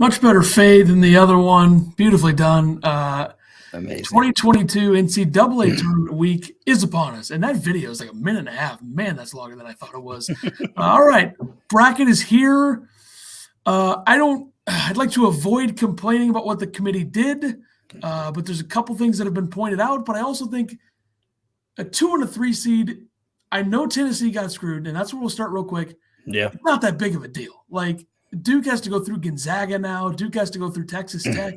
Much better fade than the other one. Beautifully done. Amazing. 2022 NCAA Tournament week is upon us. And that video is like a minute and a half. Man, that's longer than I thought it was. All right. Bracket is here. I'd like to avoid complaining about what the committee did, but there's a couple things that have been pointed out. But I also think a 2 and a 3 seed, I know Tennessee got screwed, and that's where we'll start real quick. Yeah. It's not that big of a deal. Like, Duke has to go through Gonzaga now. Duke has to go through Texas Tech.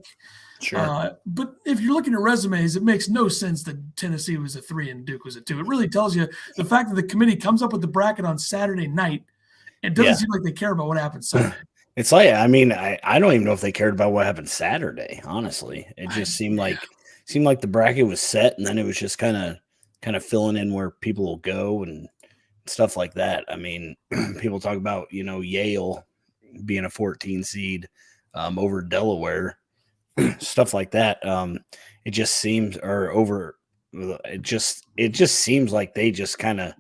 Sure. But if you're looking at resumes, it makes no sense that Tennessee was a 3 and Duke was a 2. It really tells you the fact that the committee comes up with the bracket on Saturday night. It doesn't seem like they care about what happened Sunday. It's like, I mean, I don't even know if they cared about what happened Saturday, honestly. It just seemed like the bracket was set, and then it was just kind of filling in where people will go and stuff like that. I mean, people talk about, Yale being a 14 seed over Delaware, stuff like that. It just seems like they just kind of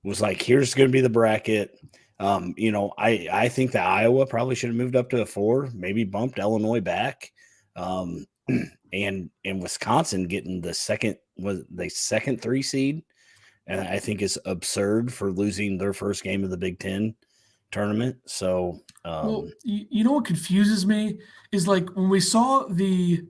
was like, here's going to be the bracket. I think that Iowa probably should have moved up to a 4, maybe bumped Illinois back. And Wisconsin getting the second 3 seed, and I think is absurd for losing their first game of the Big Ten tournament. So, well, you know what confuses me is like when we saw they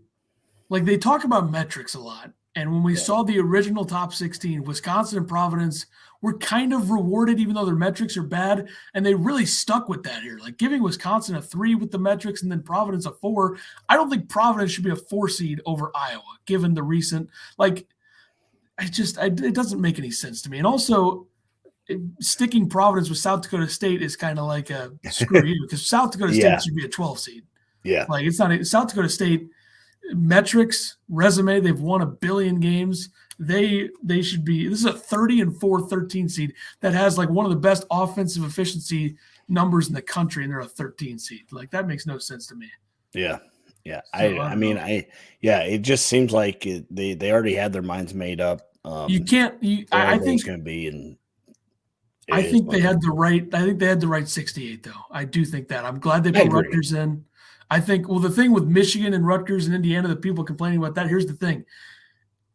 talk about metrics a lot. And when we saw the original top 16, Wisconsin and Providence were kind of rewarded, even though their metrics are bad. And they really stuck with that here, like giving Wisconsin a 3 with the metrics and then Providence a 4. I don't think Providence should be a 4 seed over Iowa, given the recent, it doesn't make any sense to me. And also, sticking Providence with South Dakota State is kind of like a screw you, because South Dakota State should be a 12 seed. Yeah. Like, it's not South Dakota State metrics, resume, they've won 1 billion games. They should be, this is a 30-4 13 seed that has like one of the best offensive efficiency numbers in the country, and they're a 13 seed. Like, that makes no sense to me. Yeah. Yeah. So, it just seems like they already had their minds made up. I think it's going to be, and I think they had the right 68 though. I do think that. I'm glad they put Rutgers in. I think, the thing with Michigan and Rutgers and Indiana, the people complaining about that, here's the thing.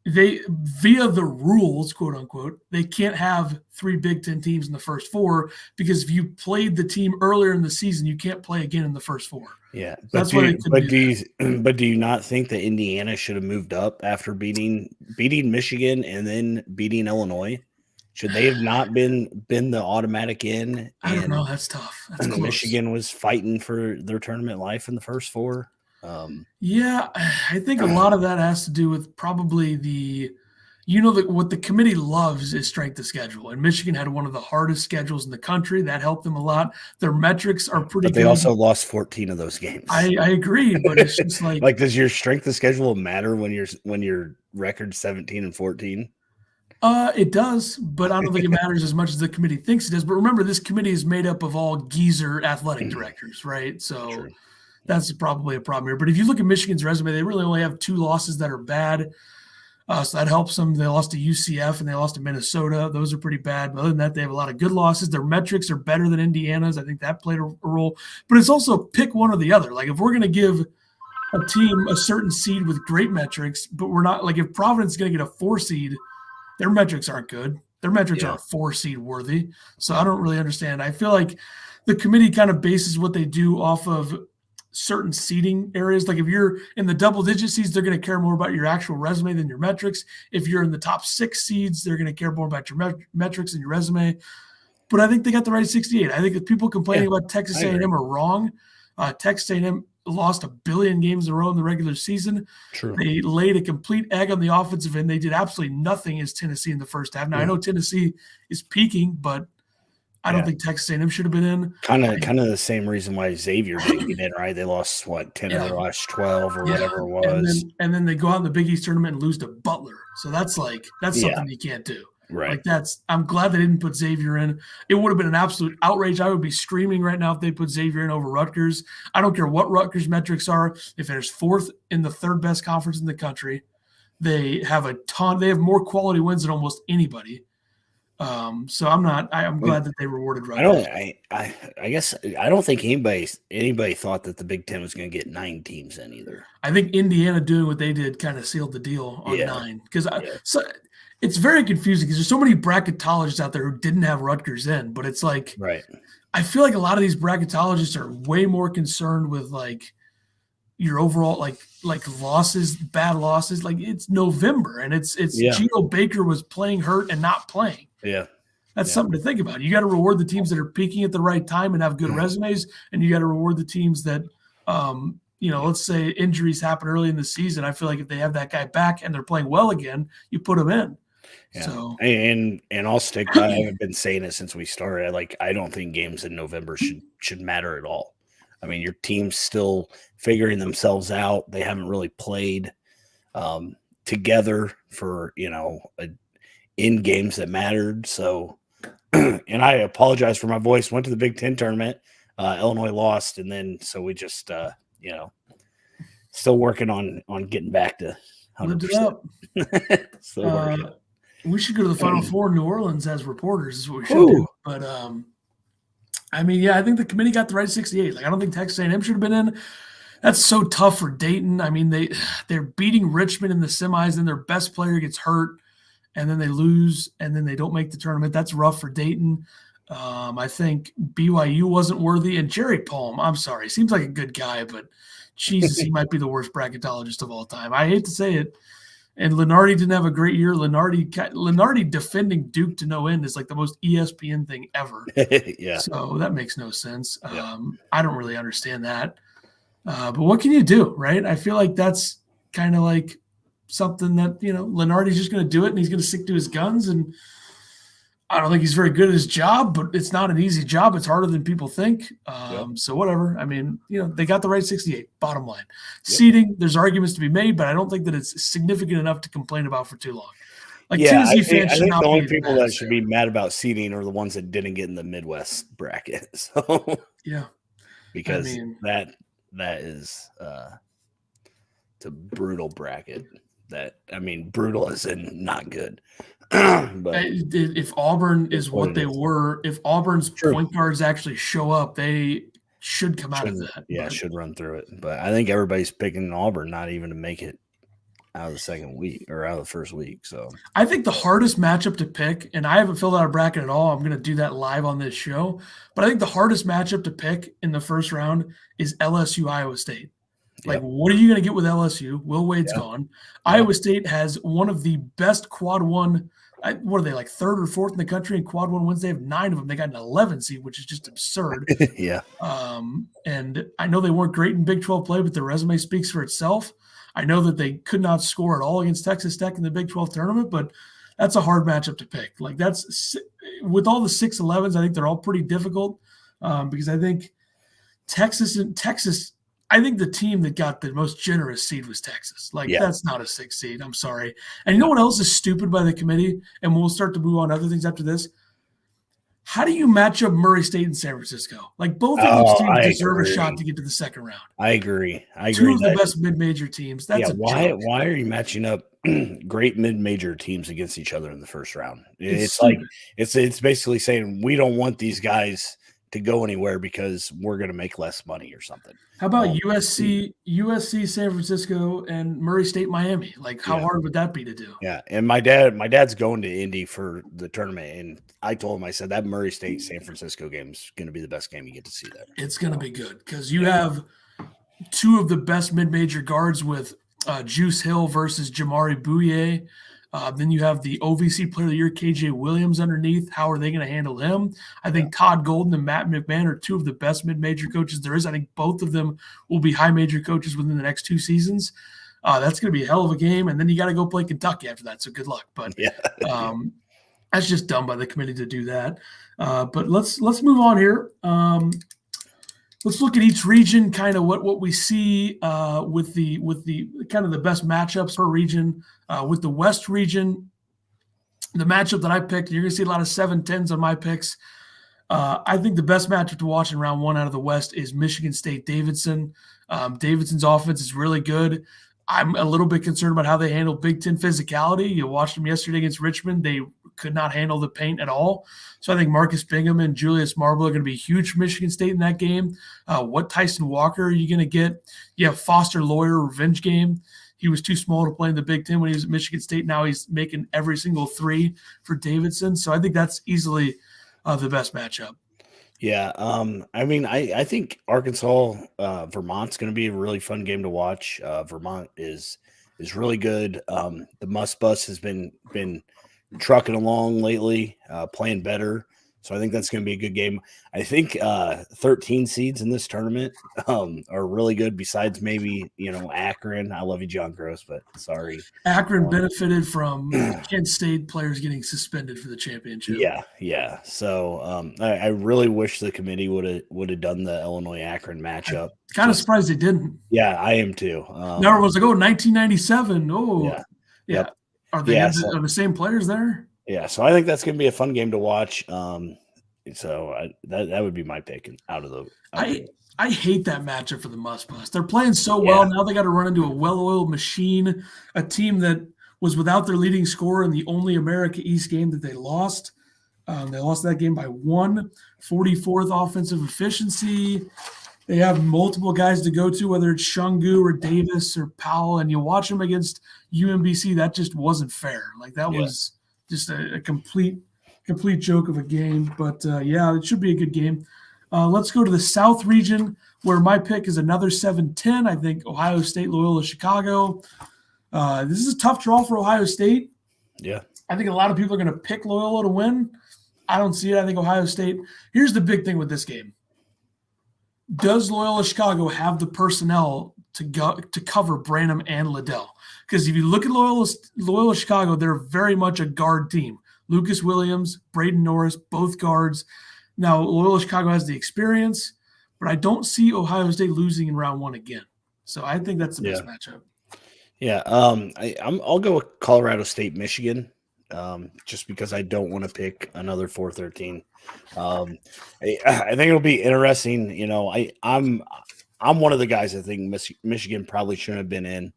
They, via the rules, quote unquote, they can't have 3 Big Ten teams in the first 4, because if you played the team earlier in the season, you can't play again in the first 4. Yeah. But do you not think that Indiana should have moved up after beating Michigan and then beating Illinois? Should they have not been the automatic in? I don't know. That's tough. That's close. Michigan was fighting for their tournament life in the first 4. I think a lot of that has to do with probably what the committee loves is strength of schedule. And Michigan had one of the hardest schedules in the country. That helped them a lot. Their metrics are pretty good. They also lost 14 of those games. I agree, but it's just like does your strength of schedule matter when your record 17-14? It does, but I don't think it matters as much as the committee thinks it does. But remember, this committee is made up of all geezer athletic directors, right? So that's probably a problem here. But if you look at Michigan's resume, they really only have 2 losses that are bad. So that helps them. They lost to UCF and they lost to Minnesota. Those are pretty bad. But other than that, they have a lot of good losses. Their metrics are better than Indiana's. I think that played a role. But it's also pick one or the other. Like, if we're going to give a team a certain seed with great metrics, but we're not – like, if Providence is going to get a 4 seed – their metrics aren't good. Their metrics aren't 4 seed worthy. So I don't really understand. I feel like the committee kind of bases what they do off of certain seeding areas. Like, if you're in the double-digit seeds, they're going to care more about your actual resume than your metrics. If you're in the top 6 seeds, they're going to care more about your metrics and your resume. But I think they got the right 68. I think if people complaining about Texas A&M are wrong. Texas A&M lost 1 billion games in a row in the regular season. True. They laid a complete egg on the offensive end. They did absolutely nothing as Tennessee in the first half. Now, I know Tennessee is peaking, but I don't think Texas A&M should have been in. Kind of the same reason why Xavier didn't get in, right? They lost, 10 of their last 12 or whatever it was. And then they go out in the Big East tournament and lose to Butler. So that's something you can't do. Right. Like, I'm glad they didn't put Xavier in. It would have been an absolute outrage. I would be screaming right now if they put Xavier in over Rutgers. I don't care what Rutgers metrics are. If there's 4th in the 3rd best conference in the country, they have a ton. They have more quality wins than almost anybody. So I'm glad that they rewarded right. I guess I don't think anybody thought that the Big Ten was going to get 9 teams in either. I think Indiana doing what they did kind of sealed the deal on 9 because so it's very confusing because there's so many bracketologists out there who didn't have Rutgers in, but it's like I feel like a lot of these bracketologists are way more concerned with like your overall like losses, bad losses. Like it's November and it's Geno Baker was playing hurt and not playing. Yeah. That's something to think about. You got to reward the teams that are peaking at the right time and have good resumes, and you got to reward the teams that, let's say injuries happen early in the season. I feel like if they have that guy back and they're playing well again, you put them in. Yeah. So and I'll stick by. I haven't been saying it since we started. I don't think games in November should matter at all. I mean, your team's still figuring themselves out. They haven't really played together for in games that mattered. So. And I apologize for my voice. Went to the Big Ten tournament. Illinois lost, and then so we just still working on getting back to 100%. We should go to the Final Four in New Orleans as reporters. Is what we should do. But I think the committee got the right 68. Like I don't think Texas A&M should have been in. That's so tough for Dayton. I mean they're beating Richmond in the semis, and their best player gets hurt. And then they lose, and then they don't make the tournament. That's rough for Dayton. I think BYU wasn't worthy. And Jerry Palm, I'm sorry, seems like a good guy, but Jesus, he might be the worst bracketologist of all time. I hate to say it. And Lenardi didn't have a great year. Lenardi defending Duke to no end is like the most ESPN thing ever. Yeah. So that makes no sense. I don't really understand that. But what can you do, right? I feel like that's kind of like something that, Lenardi's just going to do it and he's going to stick to his guns. And I don't think he's very good at his job, but it's not an easy job. It's harder than people think. So whatever. I mean, they got the right 68, bottom line. Seeding, there's arguments to be made, but I don't think that it's significant enough to complain about for too long. Tennessee fans should not be. I think the only people that should be mad about seeding are the ones that didn't get in the Midwest bracket. So because that is it's a brutal bracket. Brutal as in not good. But if Auburn is what they were, if Auburn's point guards actually show up, they should come out of that. Yeah, should run through it. But I think everybody's picking Auburn not even to make it out of the second week or out of the first week. So I think the hardest matchup to pick, and I haven't filled out a bracket at all. I'm going to do that live on this show. But I think the hardest matchup to pick in the first round is LSU Iowa State. What are you going to get with LSU? Will Wade's gone. Iowa State has one of the best quad one. What are they, like third or fourth in the country in quad one wins? They have 9 of them. They got an 11 seed, which is just absurd. And I know they weren't great in Big 12 play, but their resume speaks for itself. I know that they could not score at all against Texas Tech in the Big 12 tournament, but that's a hard matchup to pick. That's with all the 6-11s, I think they're all pretty difficult because I think Texas I think the team that got the most generous seed was Texas. That's not a 6 seed. I'm sorry. And you know what else is stupid by the committee? And we'll start to move on to other things after this. How do you match up Murray State and San Francisco? Both of those teams deserve a shot to get to the second round. I agree. Two of the best mid-major teams. That's why are you matching up great mid-major teams against each other in the first round? It's basically saying we don't want these guys to go anywhere because we're going to make less money or something. How about USC, San Francisco, and Murray State, Miami? How hard would that be to do? Yeah, and my dad's going to Indy for the tournament, and I told him, I said, that Murray State San Francisco game is going to be the best game you get to see there. It's going to be good because you have two of the best mid-major guards with Juice Hill versus Jamari Bouye. Then you have the OVC Player of the Year, KJ Williams, underneath. How are they going to handle him? I think Todd Golden and Matt McMahon are two of the best mid-major coaches there is. I think both of them will be high-major coaches within the next 2 seasons. That's going to be a hell of a game. And then you got to go play Kentucky after that, so good luck. But that's just dumb by the committee to do that. But let's move on here. Let's look at each region, kind of what we see with the kind of the best matchups per region. With the West region, the matchup that I picked, you're going to see a lot of 7-10s on my picks. I think the best matchup to watch in round 1 out of the West is Michigan State Davidson. Davidson's offense is really good. I'm a little bit concerned about how they handle Big Ten physicality. You watched them yesterday against Richmond. They could not handle the paint at all. So I think Marcus Bingham and Julius Marble are going to be huge for Michigan State in that game. What Tyson Walker are you going to get? You have Foster Lawyer revenge game. He was too small to play in the Big Ten when he was at Michigan State. Now he's making every single three for Davidson. So I think that's easily the best matchup. Yeah, I mean, I think Arkansas, Vermont's going to be a really fun game to watch. Vermont is really good. The Must Bus has been trucking along lately, playing better. So I think that's going to be a good game. I think 13 seeds in this tournament are really good. Besides maybe Akron. I love you, John Gross, but sorry. Akron benefited from Kent State players getting suspended for the championship. Yeah. So I really wish the committee would have done the Illinois Akron matchup. Kind of surprised they didn't. Yeah, I am too. Everyone was like, 1997. Oh, yeah. Yep. Are they are the same players there? Yeah, so I think that's going to be a fun game to watch. So that would be my pick out of the. I hate that matchup for the Must Bus. They're playing so well. Now they got to run into a well-oiled machine, a team that was without their leading scorer in the only America East game that they lost. They lost that game by 1, 44th offensive efficiency. They have multiple guys to go to, whether it's Shungu or Davis or Powell, and you watch them against UMBC. That just wasn't fair. Like that was just a complete joke of a game. But it should be a good game. Let's go to the South region, where my pick is another 7-10. I think Ohio State, Loyola, Chicago. This is a tough draw for Ohio State. Yeah. I think a lot of people are going to pick Loyola to win. I don't see it. I think Ohio State. Here's the big thing with this game. Does Loyola Chicago have the personnel to cover Branham and Liddell? Because if you look at Loyola Chicago, they're very much a guard team. Lucas Williams, Braden Norris, both guards. Now, Loyola Chicago has the experience, but I don't see Ohio State losing in round 1 again. So I think that's the best matchup. Yeah, I'll go with Colorado State, Michigan, just because I don't want to pick another 4-13. I think it'll be interesting. I'm one of the guys I think Michigan probably shouldn't have been in.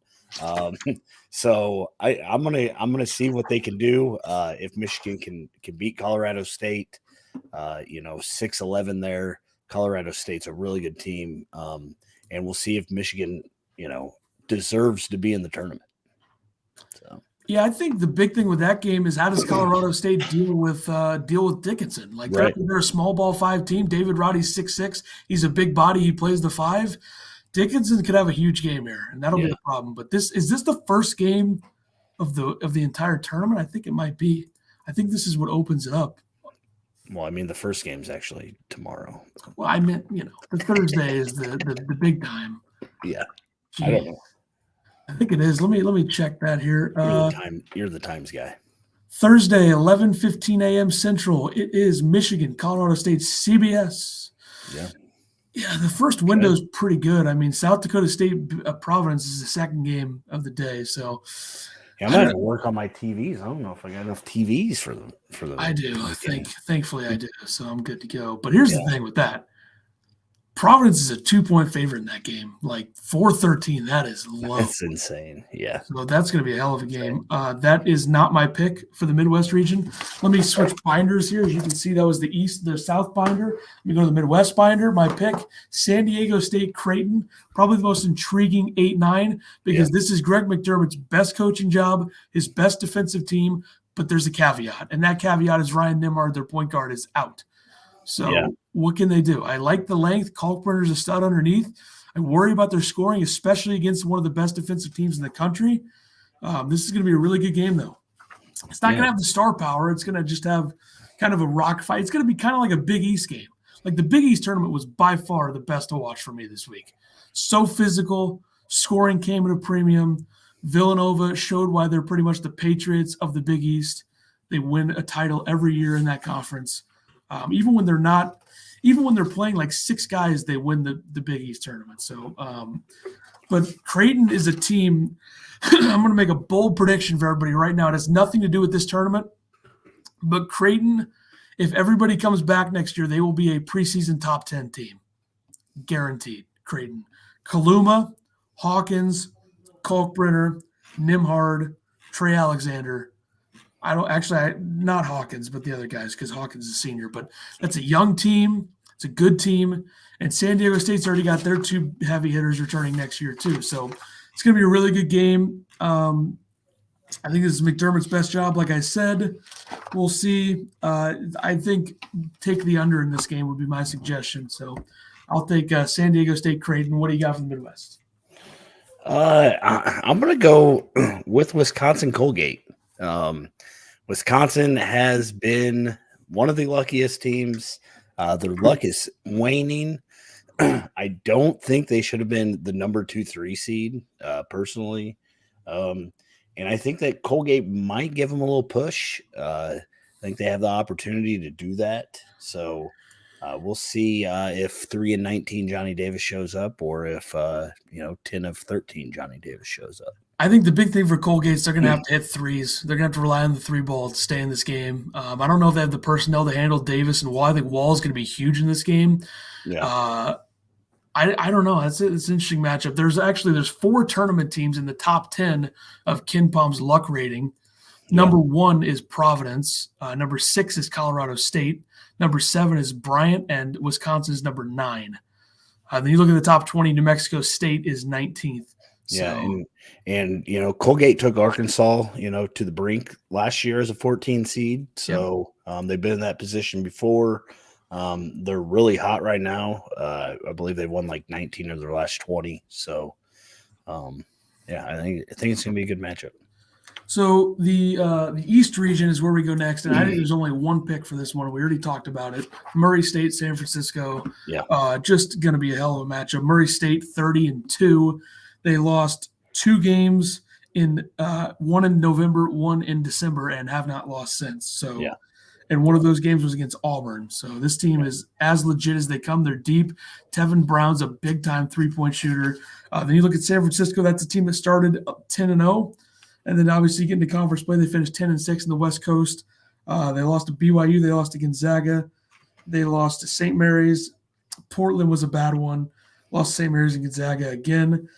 So I'm gonna see what they can do if Michigan can beat Colorado State. 6-11 there. Colorado State's a really good team, and we'll see if Michigan deserves to be in the tournament. So. Yeah, I think the big thing with that game is how does Colorado State deal with Dickinson? Like they're a small ball 5 team. David Roddy's 6'6". He's a big body. He plays the 5. Dickinson could have a huge game here, and that'll be a problem. But is this the first game of the entire tournament? I think it might be. I think this is what opens it up. Well, I mean, the first game's actually tomorrow. Well, I meant the Thursday is the big time. Yeah, Jeez. I don't know. I think it is. Let me check that here. You're the times guy. Thursday, 11:15 a.m. Central. It is Michigan, Colorado State, CBS. Yeah. Yeah, the first window is pretty good. I mean, South Dakota State, Providence is the second game of the day. So I'm going to work on my TVs. I don't know if I got enough TVs for them. I do. Thankfully, I do. So I'm good to go. But here's the thing with that. Providence is a 2-point favorite in that game. Like 4-13, that is low. That's insane. Yeah. So that's going to be a hell of a game. That is not my pick for the Midwest region. Let me switch binders here. As you can see, that was the South binder. Let me go to the Midwest binder. My pick, San Diego State, Creighton. Probably the most intriguing 8-9 because this is Greg McDermott's best coaching job, his best defensive team. But there's a caveat, and that caveat is Ryan Nimard, their point guard, is out. So what can they do? I like the length. Kalkbrenner's a stud underneath. I worry about their scoring, especially against one of the best defensive teams in the country. This is going to be a really good game, though. It's not going to have the star power. It's going to just have kind of a rock fight. It's going to be kind of like a Big East game. Like the Big East tournament was by far the best to watch for me this week. So physical. Scoring came at a premium. Villanova showed why they're pretty much the Patriots of the Big East. They win a title every year in that conference. Even when they're playing like 6 guys, they win the Big East tournament. So, but Creighton is a team. I'm going to make a bold prediction for everybody right now. It has nothing to do with this tournament, but Creighton, if everybody comes back next year, they will be a preseason top 10 team. Guaranteed. Creighton. Kaluma, Hawkins, Kalkbrenner, Nimhard, Trey Alexander. Not Hawkins, but the other guys, because Hawkins is a senior. But that's a young team. It's a good team. And San Diego State's already got their 2 heavy hitters returning next year, too. So it's going to be a really good game. I think this is McDermott's best job, like I said. We'll see. I think take the under in this game would be my suggestion. So I'll take San Diego State Creighton. What do you got from the Midwest? I'm going to go with Wisconsin Colgate. Wisconsin has been one of the luckiest teams. Their luck is waning. I don't think they should have been the number 2-3 seed, personally. And I think that Colgate might give them a little push. I think they have the opportunity to do that. So we'll see if 3-19 Johnny Davis shows up, or if 10 of 13 Johnny Davis shows up. I think the big thing for Colgate is they're going to have to hit threes. They're going to have to rely on the 3-ball to stay in this game. I don't know if they have the personnel to handle Davis and Wall. I think Wall is going to be huge in this game. Yeah. I don't know. It's an interesting matchup. There's 4 tournament teams in the top 10 of KenPom's luck rating. Number 1 is Providence. Number 6 is Colorado State. Number 7 is Bryant, and Wisconsin is number 9. Then you look at the top 20, New Mexico State is 19th. Yeah, and Colgate took Arkansas, to the brink last year as a 14 seed. So they've been in that position before. They're really hot right now. I believe they've won like 19 of their last 20. So, I think it's gonna be a good matchup. So the East region is where we go next, and I think there's only one pick for this one. We already talked about it. Murray State, San Francisco. Yeah. Just gonna be a hell of a matchup. Murray State 30-2. They lost 2 games in one in November, 1 in December, and have not lost since. So. Yeah. And one of those games was against Auburn. So this team is as legit as they come. They're deep. Tevin Brown's a big-time 3-point shooter. Then you look at San Francisco. That's a team that started 10-0. And then obviously getting to conference play, they finished 10-6 in the West Coast. They lost to BYU. They lost to Gonzaga. They lost to St. Mary's. Portland was a bad one. Lost to St. Mary's and Gonzaga again.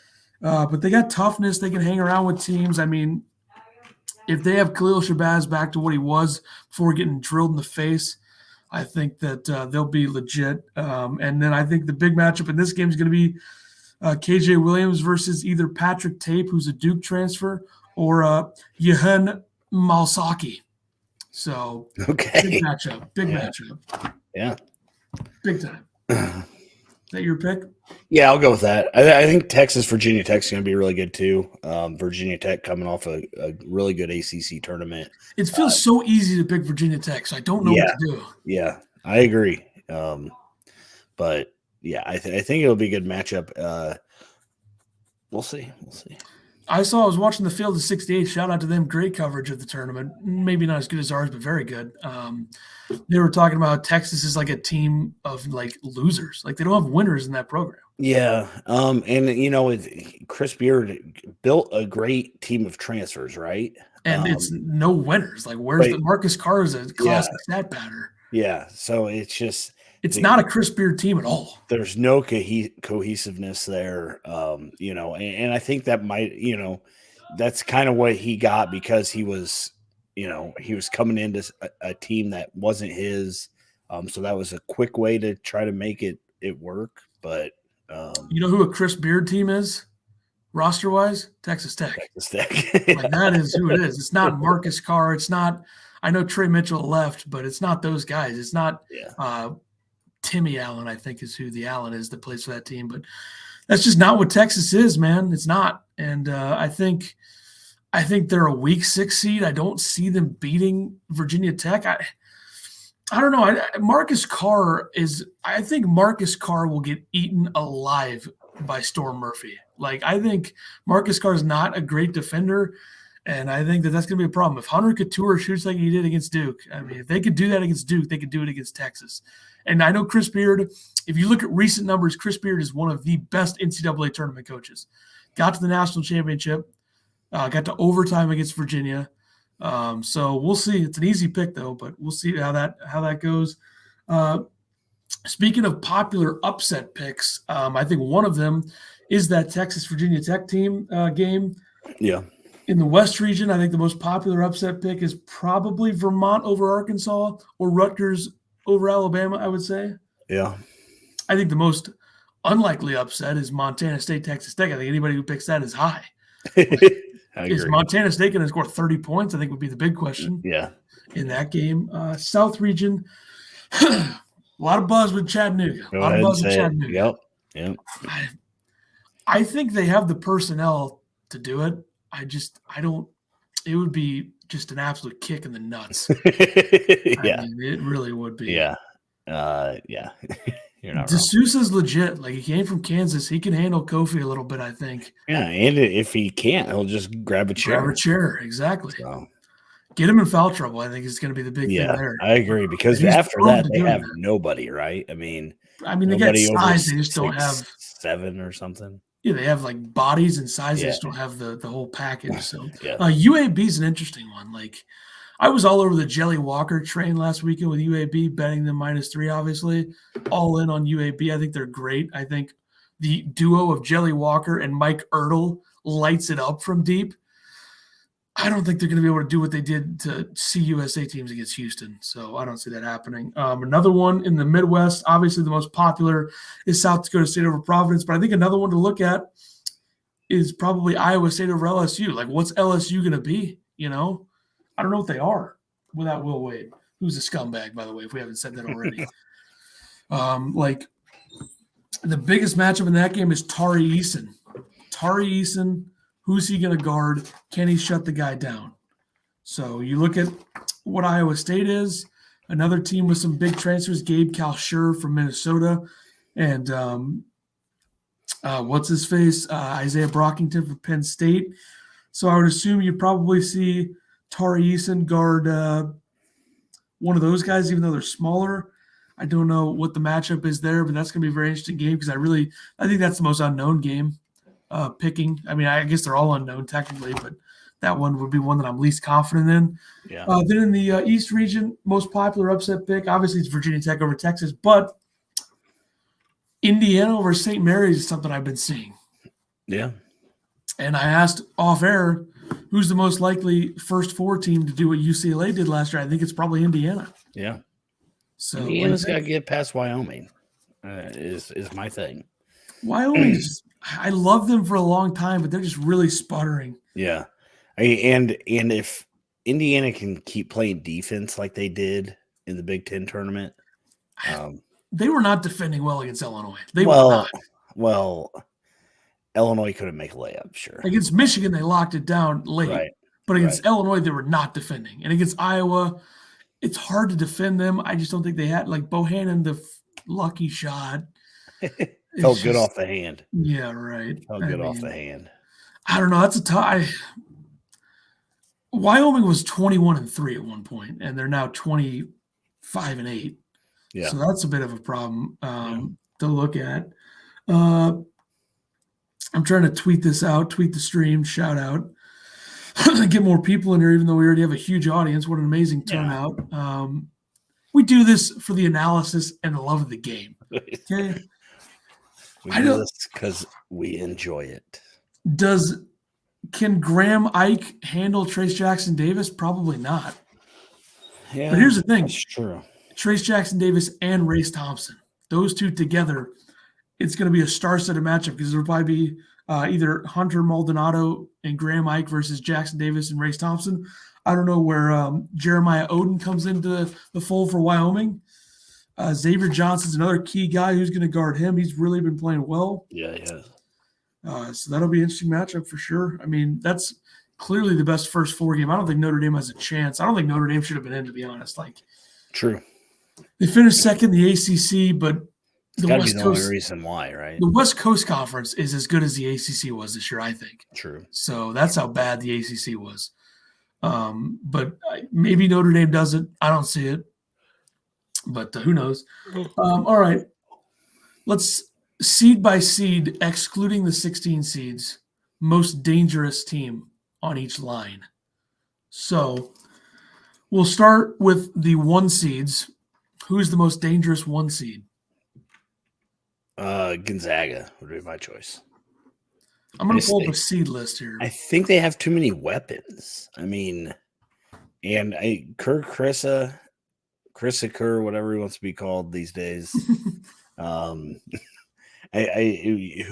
But they got toughness. They can hang around with teams. I mean, if they have Khalil Shabazz back to what he was before getting drilled in the face, I think that they'll be legit. And then I think the big matchup in this game is going to be KJ Williams versus either Patrick Tape, who's a Duke transfer, or Yehen Malsaki. So big matchup. Yeah. Big time. Is that your pick? Yeah, I'll go with that. I think Virginia Tech's going to be really good too. Virginia Tech coming off a really good ACC tournament. It feels so easy to pick Virginia Tech, so I don't know what to do. Yeah, I agree. But yeah, I think it'll be a good matchup. We'll see. I was watching the Field of 68. Shout out to them. Great coverage of the tournament. Maybe not as good as ours, but very good. They were talking about Texas is like a team of like losers. Like they don't have winners in that program. Yeah. And Chris Beard built a great team of transfers, right? And it's no winners. Like where's the Marcus Carr is a classic stat batter. Yeah. So it's just it's not a Chris Beard team at all. There's no cohesiveness there. And I think that might, that's kind of what he got because he was coming into a team that wasn't his. So that was a quick way to try to make it work. But you know who a Chris Beard team is? Roster wise, Texas Tech. Like that is who it is. It's not Marcus Carr. It's not, I know Trey Mitchell left, but it's not those guys. It's not Timmy Allen, I think is who the Allen is that plays for that team. But that's just not what Texas is, man. It's not. And I think they're a weak 6 seed. I don't see them beating Virginia Tech. I don't know. I think Marcus Carr will get eaten alive by Storm Murphy. Like, I think Marcus Carr is not a great defender, and I think that's going to be a problem. If Hunter Couture shoots like he did against Duke, I mean, if they could do that against Duke, they could do it against Texas. And I know Chris Beard, if you look at recent numbers, Chris Beard is one of the best NCAA tournament coaches. Got to the national championship, got to overtime against Virginia. So we'll see. It's an easy pick, though, but we'll see how that goes. Speaking of popular upset picks, I think one of them is that Texas-Virginia Tech team game. Yeah. In the West region, I think the most popular upset pick is probably Vermont over Arkansas or Rutgers over Alabama, I would say. Yeah. I think the most unlikely upset is Montana State, Texas Tech. I think anybody who picks that is high. Is Montana State going to score 30 points? I think would be the big question. Yeah. In that game. South region, a lot of buzz with Chattanooga. Go ahead and say it. Yep. I think they have the personnel to do it. I don't – it would be just an absolute kick in the nuts. Yeah. I mean, it really would be. Yeah. Yeah. You're not DeSousa's legit. Like, he came from Kansas. He can handle Kofi a little bit, I think. Yeah, and if he can't, he'll just grab a chair. Exactly. So. Get him in foul trouble, I think, is going to be the big thing there. I agree, because after that, they have nobody, right? I mean, they got size. They just don't have 7 or something. Yeah, they have like bodies and size. They just don't have the whole package. So UAB is an interesting one. Like, I was all over the Jelly Walker train last weekend with UAB, betting them -3, obviously. All in on UAB. I think they're great. I think the duo of Jelly Walker and Mike Ertl lights it up from deep. I don't think they're going to be able to do what they did to CUSA teams against Houston. So I don't see that happening. Another one in the Midwest, obviously the most popular is South Dakota State over Providence. But I think another one to look at is probably Iowa State over LSU. Like, what's LSU going to be? You know, I don't know what they are without Will Wade, who's a scumbag, by the way, if we haven't said that already. Like, the biggest matchup in that game is Tari Eason. Tari Eason. Who's he going to guard? Can he shut the guy down? So you look at what Iowa State is, another team with some big transfers, Gabe Kalscheur from Minnesota, and what's-his-face, Isaiah Brockington from Penn State. So I would assume you probably see Tari Eason guard one of those guys, even though they're smaller. I don't know what the matchup is there, but that's going to be a very interesting game because I think that's the most unknown game. Picking. I mean, I guess they're all unknown technically, but that one would be one that I'm least confident in. Yeah. Then in the East region, most popular upset pick, obviously it's Virginia Tech over Texas, but Indiana over St. Mary's is something I've been seeing. Yeah. And I asked off air, who's the most likely first 4 team to do what UCLA did last year? I think it's probably Indiana. Yeah. So Indiana's got to get past Wyoming. Is my thing. Wyoming's. I love them for a long time, but they're just really sputtering. Yeah. And if Indiana can keep playing defense like they did in the Big Ten tournament. They were not defending well against Illinois. They were not. Well, Illinois couldn't make a layup, sure. Against Michigan, they locked it down late. Right. But against Illinois, they were not defending. And against Iowa, it's hard to defend them. I just don't think they had, like, Bohannon, the lucky shot. Felt good off the hand. Yeah, right. Felt good off the hand. I don't know. That's a tie. Wyoming was 21-3 at one point, and they're now 25-8. Yeah. So that's a bit of a problem to look at. I'm trying to tweet this out, tweet the stream, shout out, get more people in here, even though we already have a huge audience. What an amazing turnout. We do this for the analysis and the love of the game. Okay. We do this because we enjoy it. Can Graham Ike handle Trace Jackson Davis? Probably not. Yeah, but here's the thing. That's true. Trace Jackson Davis and Race Thompson, those two together, it's going to be a star-studded matchup because it'll probably be either Hunter Maldonado and Graham Ike versus Jackson Davis and Race Thompson. I don't know where Jeremiah Oden comes into the fold for Wyoming. Xavier Johnson's another key guy who's going to guard him. He's really been playing well. Yeah, he has. So that'll be an interesting matchup for sure. I mean, that's clearly the best first 4 game. I don't think Notre Dame has a chance. I don't think Notre Dame should have been in, to be honest. Like, true. They finished second in the ACC, but the West Coast, the only reason why, right? The West Coast Conference is as good as the ACC was this year, I think. True. So that's how bad the ACC was. But maybe Notre Dame does it. I don't see it. But who knows? All right. Let's seed by seed, excluding the 16 seeds, most dangerous team on each line. So we'll start with the 1 seeds. Who's the most dangerous 1 seed? Gonzaga would be my choice. I'm going to pull up a seed list here. I think they have too many weapons. I mean, and Chris Kerr, whatever he wants to be called these days. Who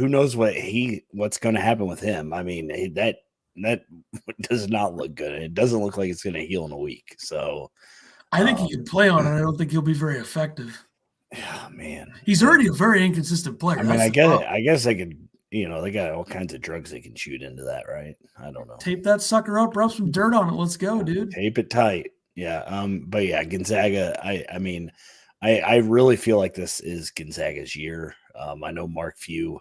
knows what's going to happen with him? I mean, that does not look good. It doesn't look like it's going to heal in a week. So I think he can play on it. I don't think he'll be very effective. Yeah, man. He's already a very inconsistent player. I mean, I guess they could, they got all kinds of drugs they can shoot into that, right? I don't know. Tape that sucker up, rub some dirt on it. Let's go, dude. Tape it tight. Yeah. But yeah, Gonzaga, I mean, I really feel like this is Gonzaga's year. I know Mark Few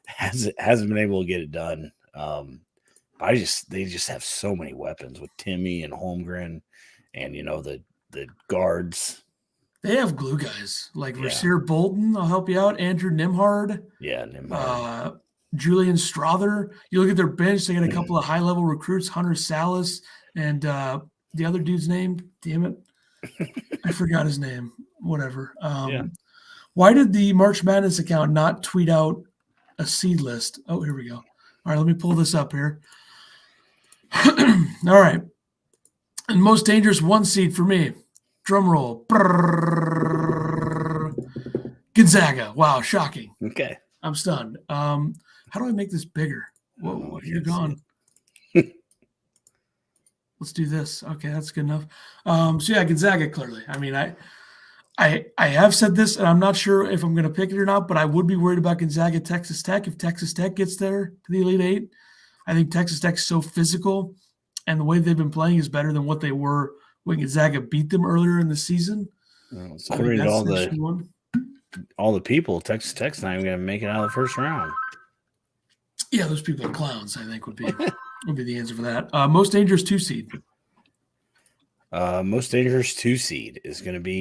hasn't been able to get it done. But they just have so many weapons with Timmy and Holmgren and the guards. They have glue guys like Rasir Bolton. I'll help you out. Andrew Nimhard. Yeah, Nimhard. Julian Strother. You look at their bench, they got a couple of high-level recruits, Hunter Salas, and the other dude's name, damn it. I forgot his name. Whatever. Why did the March Madness account not tweet out a seed list? Oh, here we go. All right, let me pull this up here. All right. And most dangerous 1 seed for me. Drum roll. Gonzaga. Wow, shocking. Okay. I'm stunned. How do I make this bigger? Whoa, you're gone. Let's do this. Okay, that's good enough. So yeah, Gonzaga clearly. I mean, I have said this, and I'm not sure if I'm going to pick it or not, but I would be worried about Gonzaga, Texas Tech. If Texas Tech gets there to the Elite Eight, I think Texas Tech's so physical, and the way they've been playing is better than what they were when Gonzaga beat them earlier in the season. Well, according to all the people, Texas Tech's not even going to make it out of the first round. Yeah, those people are clowns, I think would be the answer for that. Most dangerous 2 seed. Most dangerous 2 seed is going to be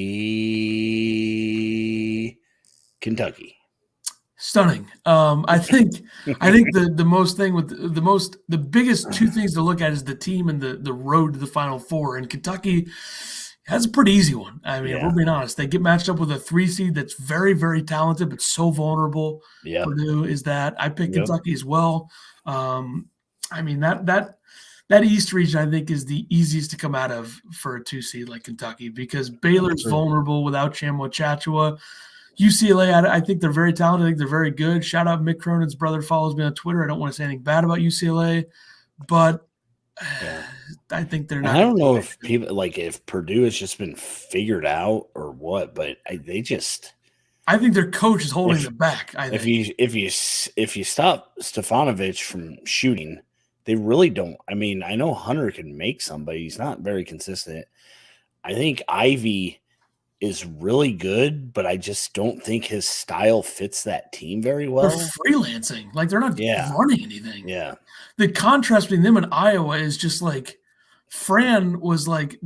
Kentucky. Stunning. I think the biggest 2 things to look at is the team and the road to the Final Four. And Kentucky has a pretty easy one. I mean, we're being honest. They get matched up with a 3 seed that's very, very talented, but so vulnerable. Yeah. Purdue is that. I picked Kentucky as well. I mean, that East region, I think, is the easiest to come out of for a 2 seed like Kentucky because Baylor's vulnerable without Chamwa Chachua. UCLA, I think they're very talented. I think they're very good. Shout out Mick Cronin's brother follows me on Twitter. I don't want to say anything bad about UCLA, but I think they're not. I don't know if people if Purdue has just been figured out or what, but I think their coach is holding them back. If you stop Stefanovic from shooting, they really don't. I mean, I know Hunter can make some, but he's not very consistent. I think Ivy is really good, but I just don't think his style fits that team very well. They're freelancing. Like, they're not running anything. Yeah. The contrast between them and Iowa is just like Fran was like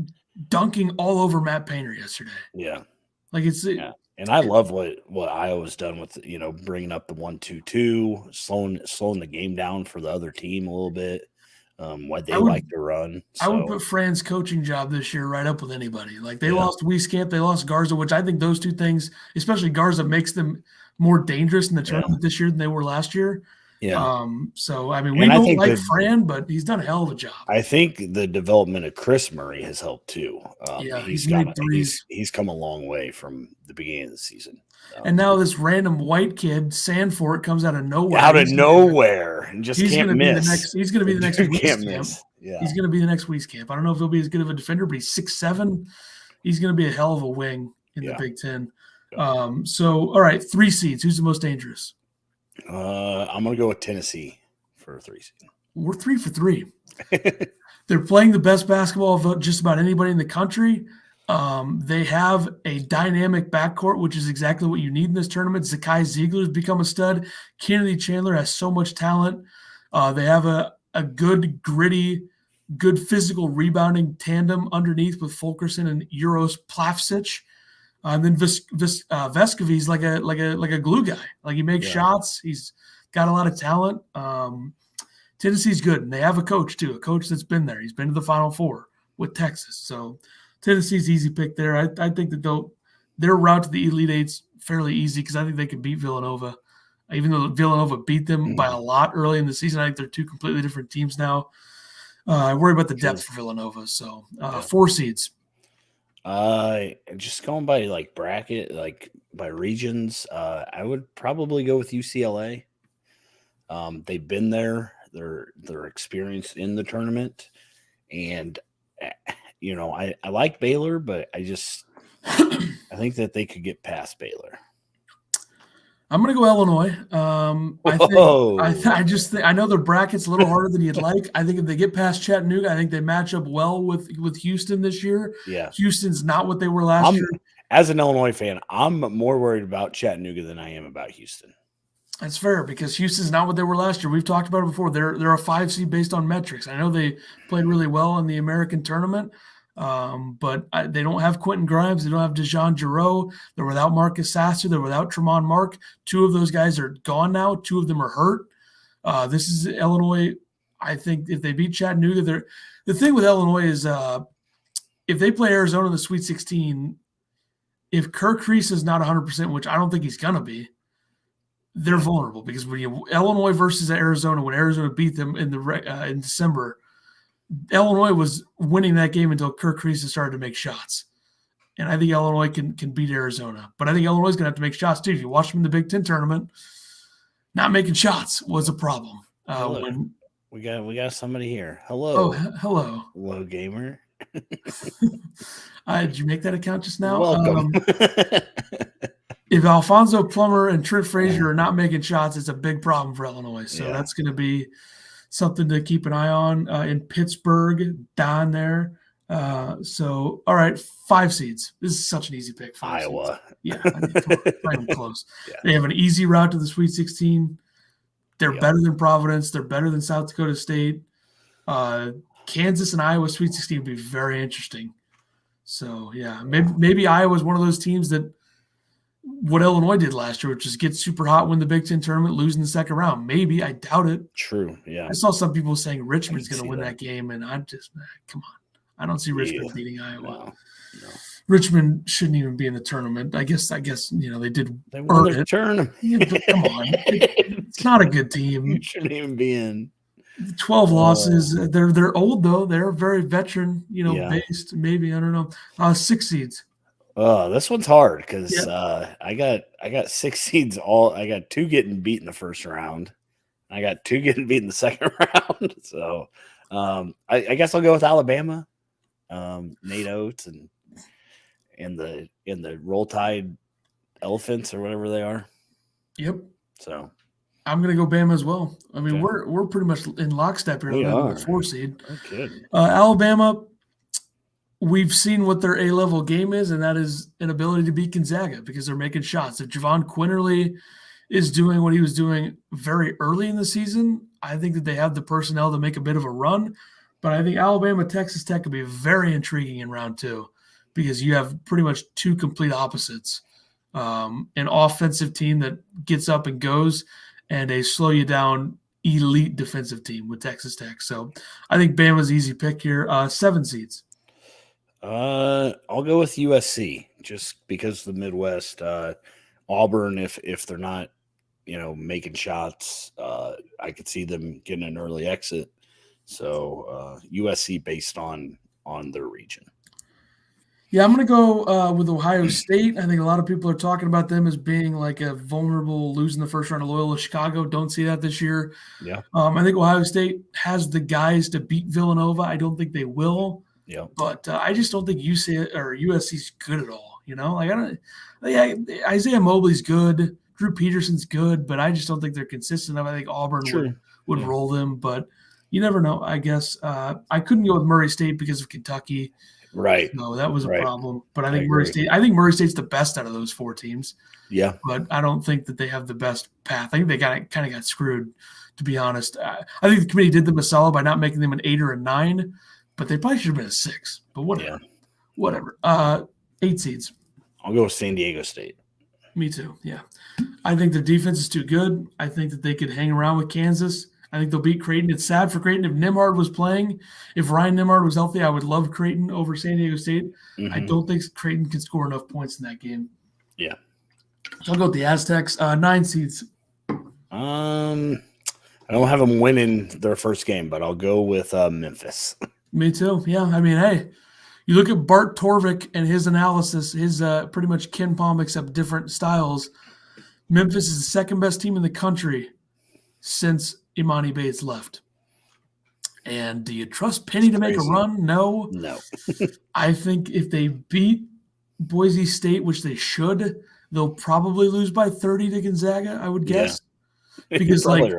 dunking all over Matt Painter yesterday. Yeah. Like it's and I love what Iowa's done with, bringing up the 1-2-2, slowing the game down for the other team a little bit. What they like to run. So. I would put Fran's coaching job this year right up with anybody. Like they lost Wieskamp, they lost Garza, which I think those 2 things, especially Garza, makes them more dangerous in the tournament this year than they were last year. Yeah. So I mean, we don't like Fran, but he's done a hell of a job. I think the development of Chris Murray has helped too. He's come a long way from the beginning of the season. And now this random white kid, Sanford, comes out of nowhere. And just can't miss. He's going to be the next Wieskamp. Yeah. He's going to be the next Wieskamp. I don't know if he'll be as good of a defender, but he's 6'7". He's going to be a hell of a wing in the Big Ten. So, all right, 3 seeds. Who's the most dangerous? I'm going to go with Tennessee for a 3 seed. We're 3 for 3. They're playing the best basketball of just about anybody in the country. They have a dynamic backcourt, which is exactly what you need in this tournament. Zakai Ziegler's become a stud. Kennedy Chandler has so much talent. They have a good, gritty, good physical rebounding tandem underneath with Fulkerson and Euros Plavsic. And then Vescovi's like a glue guy. Like he makes shots. He's got a lot of talent. Tennessee's good, and they have a coach too. A coach that's been there. He's been to the Final Four with Texas. So Tennessee's easy pick there. I think that their route to the Elite Eight's fairly easy because I think they can beat Villanova. Even though Villanova beat them by a lot early in the season, I think they're two completely different teams now. I worry about the depth for Villanova. So 4 seeds. Just going by like bracket, like by regions, I would probably go with UCLA. They've been there. They're experienced in the tournament, and I like Baylor, but I think that they could get past Baylor. I'm going to go Illinois. I know their bracket's a little harder than you'd like. I think if they get past Chattanooga, I think they match up well with Houston this year. Yeah. Houston's not what they were last year. As an Illinois fan, I'm more worried about Chattanooga than I am about Houston. That's fair because Houston's not what they were last year. We've talked about it before. They're a 5 seed based on metrics. I know they played really well in the American tournament. But they don't have Quentin Grimes. They don't have DeJon Jarreau. They're without Marcus Sasser. They're without Tremont Mark. 2 of those guys are gone now. 2 of them are hurt. This is Illinois. I think if they beat Chattanooga, the thing with Illinois is if they play Arizona in the Sweet 16, if Kirk Reese is not 100%, which I don't think he's going to be, they're vulnerable because when Illinois versus Arizona, when Arizona beat them in December, Illinois was winning that game until Kirk Reese started to make shots. And I think Illinois can beat Arizona. But I think Illinois is going to have to make shots too. If you watch them in the Big Ten tournament, not making shots was a problem. We got somebody here. Hello. Oh, hello. Hello, gamer. Did you make that account just now? Welcome. If Alfonso Plummer and Trent Frazier are not making shots, it's a big problem for Illinois. So that's going to be something to keep an eye on in Pittsburgh, down there. All right, 5 seeds. This is such an easy pick. Iowa. Seeds. Yeah, not even close. Yeah. They have an easy route to the Sweet 16. They're better than Providence. They're better than South Dakota State. Kansas and Iowa Sweet 16 would be very interesting. So, maybe Iowa is one of those teams that what Illinois did last year, which is get super hot, win the Big Ten tournament, lose in the second round. Maybe. I doubt it. True, yeah. I saw some people saying Richmond's going to win that game, and I'm just, come on. I don't see Richmond beating Iowa. No. Richmond shouldn't even be in the tournament. I guess they did. They won their tournament. Come on. It's not a good team. You shouldn't even be in. 12 losses. They're old, though. They're very veteran, based. Maybe. I don't know. 6 seeds. This one's hard because I got 6 seeds. I got 2 getting beat in the first round. I got 2 getting beat in the second round. So I guess I'll go with Alabama, Nate Oates, and the Roll Tide Elephants or whatever they are. Yep. So I'm gonna go Bama as well. I mean, we're pretty much in lockstep here. We are. 4 seed. Okay. Alabama. We've seen what their A-level game is, and that is an ability to beat Gonzaga because they're making shots. If Javon Quinterly is doing what he was doing very early in the season, I think that they have the personnel to make a bit of a run. But I think Alabama, Texas Tech could be very intriguing in round 2 because you have pretty much 2 complete opposites. An offensive team that gets up and goes and a slow you down elite defensive team with Texas Tech. So I think Bama's easy pick here. 7 seeds. I'll go with USC just because of the Midwest. Auburn, if they're not, making shots, I could see them getting an early exit. So USC based on their region. Yeah, I'm going to go with Ohio State. I think a lot of people are talking about them as being like a vulnerable losing the first round of Loyola Chicago. Don't see that this year. Yeah. I think Ohio State has the guys to beat Villanova. I don't think they will. Yeah, but I just don't think USC's good at all. Isaiah Mobley's good, Drew Peterson's good, but I just don't think they're consistent enough. I think Auburn would roll them, but you never know. I guess I couldn't go with Murray State because of Kentucky. Right. No, that was a problem. But I think Murray State's the best out of those 4 teams. Yeah, but I don't think that they have the best path. I think they kind of got screwed, to be honest. I think the committee did them a solid by not making them an 8 or a 9. But they probably should have been a 6. But whatever. Yeah. Whatever. 8 seeds. I'll go with San Diego State. Me too. Yeah. I think their defense is too good. I think that they could hang around with Kansas. I think they'll beat Creighton. It's sad for Creighton. If Nimhard was playing, if Ryan Nimhard was healthy, I would love Creighton over San Diego State. I don't think Creighton can score enough points in that game. Yeah. So I'll go with the Aztecs. 9 seeds. I don't have them winning their first game, but I'll go with Memphis. Me too. Yeah. I mean, hey, you look at Bart Torvik and his analysis, his pretty much Ken Palm except different styles. Memphis is the second best team in the country since Imani Bates left. And do you trust Penny to make a run? No. I think if they beat Boise State, which they should, they'll probably lose by 30 to Gonzaga, I would guess. Yeah. Because right.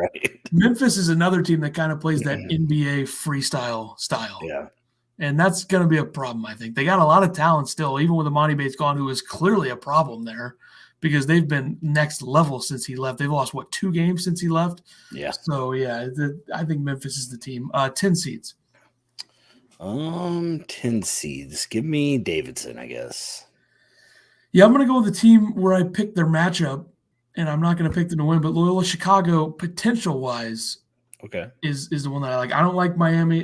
Memphis is another team that kind of plays that NBA freestyle style. Yeah. And that's going to be a problem, I think. They got a lot of talent still, even with Imani Bates gone, who is clearly a problem there because they've been next level since he left. They've lost, 2 games since he left? Yeah. So, yeah, I think Memphis is the team. 10 seeds. 10 seeds. Give me Davidson, I guess. Yeah, I'm going to go with the team where I picked their matchup, and I'm not going to pick them to win, but Loyola Chicago, potential-wise, is the one that I like. I don't like Miami.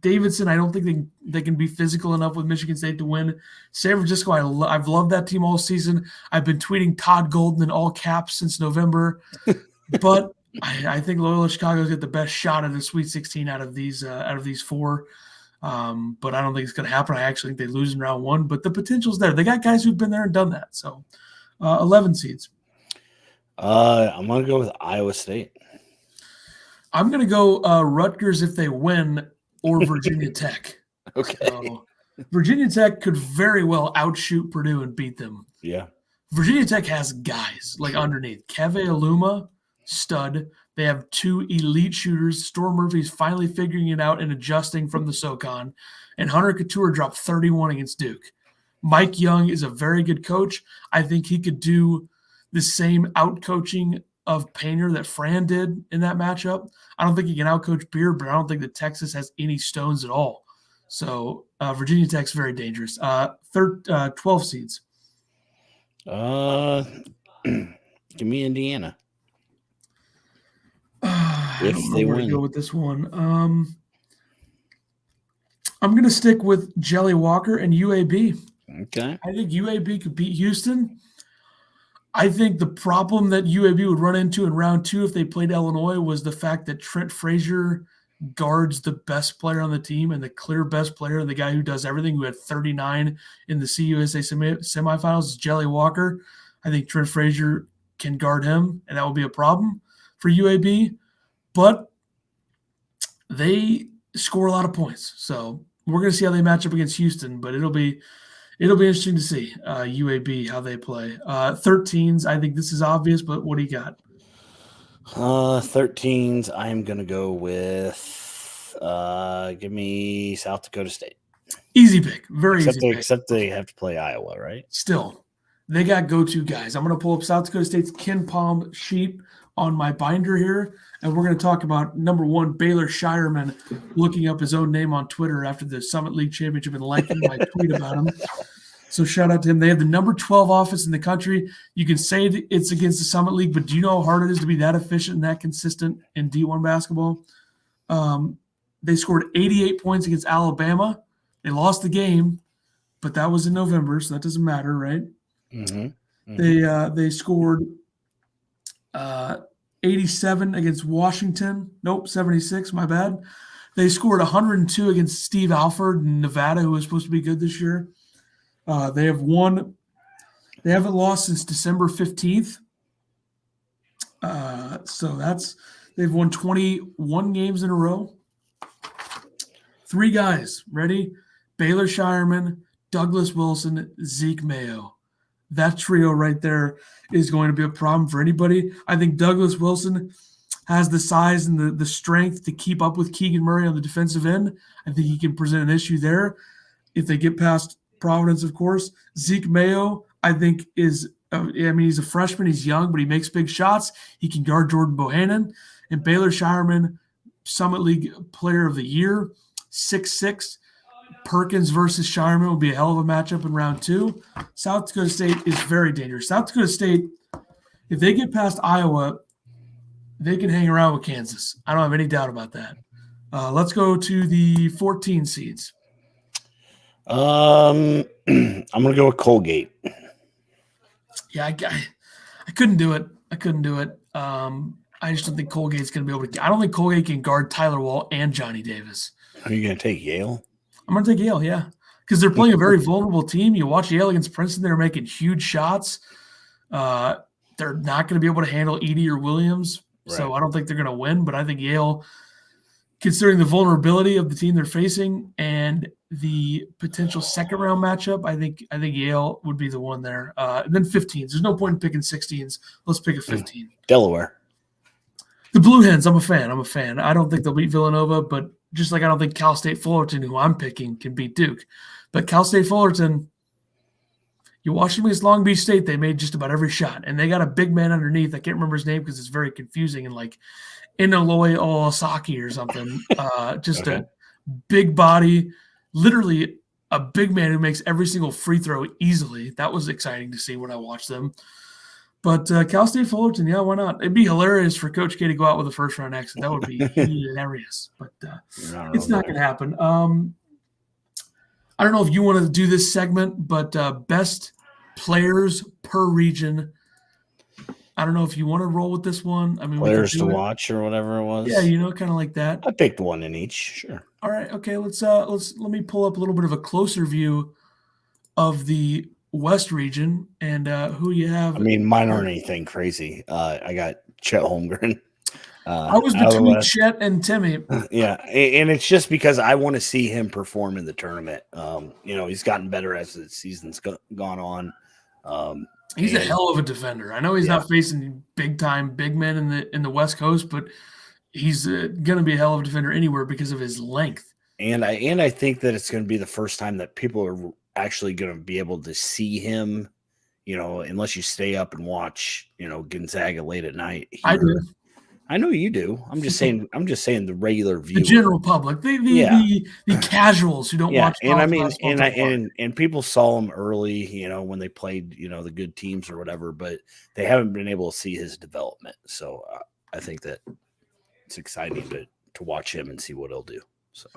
Davidson, I don't think they can be physical enough with Michigan State to win. San Francisco, I've loved that team all season. I've been tweeting Todd Golden in all caps since November. But I think Loyola Chicago's got the best shot at the Sweet 16 out of these 4. But I don't think it's going to happen. I actually think they lose in round 1. But the potential's there. They got guys who've been there and done that. So 11 seeds. I'm going to go with Iowa State. I'm going to go Rutgers if they win, or Virginia Tech. Okay. So, Virginia Tech could very well outshoot Purdue and beat them. Yeah. Virginia Tech has guys underneath. Keve Aluma, stud. They have 2 elite shooters. Storm Murphy's finally figuring it out and adjusting from the SoCon. And Hunter Couture dropped 31 against Duke. Mike Young is a very good coach. I think he could do the same out-coaching of Painter that Fran did in that matchup. I don't think he can outcoach Beard, but I don't think that Texas has any stones at all. So Virginia Tech's very dangerous. 12 seeds. Give me Indiana. If they win, go with this one. I'm going to stick with Jelly Walker and UAB. Okay. I think UAB could beat Houston. I think the problem that UAB would run into in round 2 if they played Illinois was the fact that Trent Frazier guards the best player on the team and the clear best player, the guy who does everything, who had 39 in the CUSA semifinals, is Jelly Walker. I think Trent Frazier can guard him, and that will be a problem for UAB. But they score a lot of points. So we're going to see how they match up against Houston, but it'll be interesting to see UAB, how they play. 13s, I think this is obvious, but what do you got? 13s, I'm going to go with give me South Dakota State. Easy pick. Very easy pick. Except they have to play Iowa, right? Still, they got go-to guys. I'm going to pull up South Dakota State's Ken Palm sheet on my binder here, and we're going to talk about, number 1, Baylor Shireman looking up his own name on Twitter after the Summit League Championship and liking my tweet about him. So shout out to him. They have the number 12 offense in the country. You can say it's against the Summit League, but do you know how hard it is to be that efficient and that consistent in D1 basketball? They scored 88 points against Alabama. They lost the game, but that was in November, so that doesn't matter, right? Mm-hmm. Mm-hmm. They scored 87 against Washington. Nope, 76, my bad. They scored 102 against Steve Alford in Nevada, who was supposed to be good this year. They haven't lost since December 15th. So they've won 21 games in a row. 3 guys, ready? Baylor Shireman, Douglas Wilson, Zeke Mayo. That trio right there is going to be a problem for anybody. I think Douglas Wilson has the size and the strength to keep up with Keegan Murray on the defensive end. I think he can present an issue there if they get past Providence, of course. Zeke Mayo, I think, he's a freshman. He's young, but he makes big shots. He can guard Jordan Bohannon. And Baylor Shireman, Summit League Player of the Year, 6'6". Perkins versus Shireman will be a hell of a matchup in round 2. South Dakota State is very dangerous. South Dakota State, if they get past Iowa, they can hang around with Kansas. I don't have any doubt about that. Let's go to the 14 seeds. I'm gonna go with Colgate. Yeah, I couldn't do it. I just don't think Colgate's going to be able to. I don't think Colgate can guard Tyler Wall and Johnny Davis. Are you going to take Yale? I'm going to take Yale, yeah, because they're playing a very vulnerable team. You watch Yale against Princeton; they're making huge shots. They're not going to be able to handle Edey or Williams, so I don't think they're going to win. But I think Yale, considering the vulnerability of the team they're facing and the potential second round matchup, I think Yale would be the one there. And then 15s. There's no point in picking 16s. Let's pick a 15. Delaware. The Blue Hens, I'm a fan. I don't think they'll beat Villanova, but just like I don't think Cal State Fullerton, who I'm picking, can beat Duke. But Cal State Fullerton, you watch them against Long Beach State, they made just about every shot. And they got a big man underneath. I can't remember his name because it's very confusing. And like Inaloy Olasaki or something. Just a big body, literally a big man who makes every single free throw easily. That was exciting to see when I watched them. But Cal State Fullerton, yeah, why not? It'd be hilarious for Coach K to go out with a first-round exit. That would be hilarious. But it's not going to happen. I don't know if you want to do this segment, but best players per region. I don't know if you want to roll with this one. I mean, players to watch or whatever it was. Yeah, kind of like that. I picked one in each. Sure. All right. Okay. Let me pull up a little bit of a closer view of the West region and who you have. I mean, mine aren't anything crazy. I got Chet Holmgren. I was between Chet and Timmy. Yeah, and it's just because I want to see him perform in the tournament. He's gotten better as the season's gone on. He's a hell of a defender. I know he's not facing big-time big men in the West Coast, but he's going to be a hell of a defender anywhere because of his length. And I think that it's going to be the first time that people are actually going to be able to see him, unless you stay up and watch, Gonzaga late at night. I do. I know you do. I'm just saying the regular viewer. The general public, the casuals who don't watch. And I mean, and people saw him early, when they played, the good teams or whatever, but they haven't been able to see his development. So I think that it's exciting to watch him and see what he'll do. So.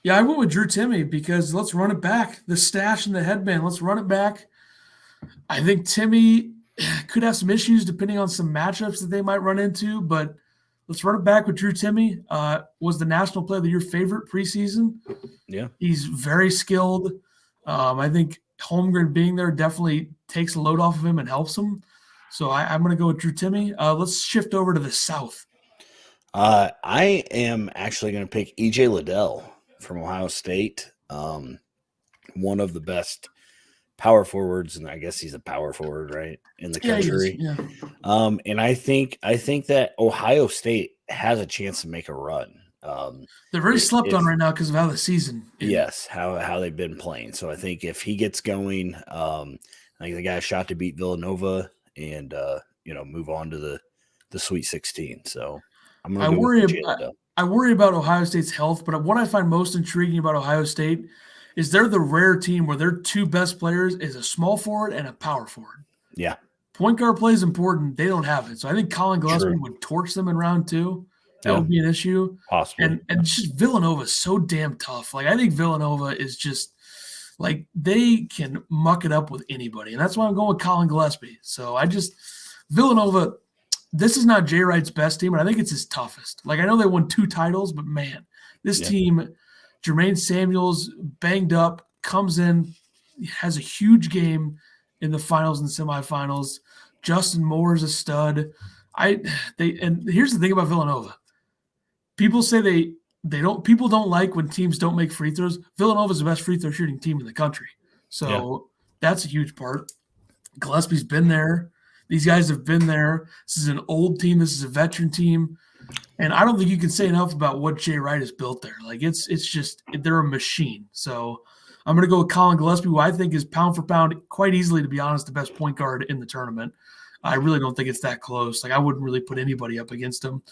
Yeah, I went with Drew Timme because let's run it back. The stash and the headband, let's run it back. I think Timme could have some issues depending on some matchups that they might run into, but let's run it back with Drew Timme. Was the National Player of the Year favorite preseason. Yeah. He's very skilled. I think Holmgren being there definitely takes a load off of him and helps him. So I'm going to go with Drew Timme. Let's shift over to the South. I am actually going to pick E.J. Liddell from Ohio State, one of the best power forwards, and I guess he's a power forward, right, in the country. Yeah. And I think that Ohio State has a chance to make a run. They're very slept on right now because of how the season is. Yes, how they've been playing. So I think if he gets going, I think the guy's shot to beat Villanova and move on to the Sweet 16. So I'm going to I worry about Ohio State's health, but what I find most intriguing about Ohio State is they're the rare team where their two best players is a small forward and a power forward. Yeah. Point guard play is important. They don't have it. So I think Colin Gillespie would torch them in round 2. That would be an issue. Possibly. And just Villanova is so damn tough. Like, I think Villanova is just like they can muck it up with anybody. And that's why I'm going with Colin Gillespie. So Villanova, this is not Jay Wright's best team, and I think it's his toughest. Like, I know they won 2 titles, but man, this team, Jermaine Samuels banged up, comes in, has a huge game in the finals and semifinals. Justin Moore is a stud. And here's the thing about Villanova. People say people don't like when teams don't make free throws. Villanova is the best free throw shooting team in the country. So that's a huge part. Gillespie's been there. These guys have been there. This is an old team. This is a veteran team. And I don't think you can say enough about what Jay Wright has built there. Like, it's just they're a machine. So I'm going to go with Colin Gillespie, who I think is pound for pound, quite easily, to be honest, the best point guard in the tournament. I really don't think it's that close. Like, I wouldn't really put anybody up against him.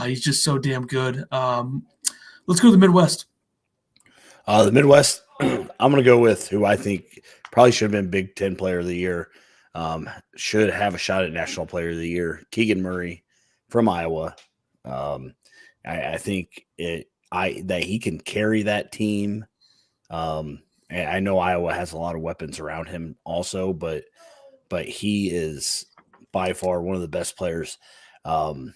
He's just so damn good. Let's go to the Midwest. The Midwest, I'm going to go with who I think probably should have been Big Ten Player of the Year. Should have a shot at National Player of the Year. Keegan Murray from Iowa. I think that he can carry that team. And I know Iowa has a lot of weapons around him also, but he is by far one of the best players in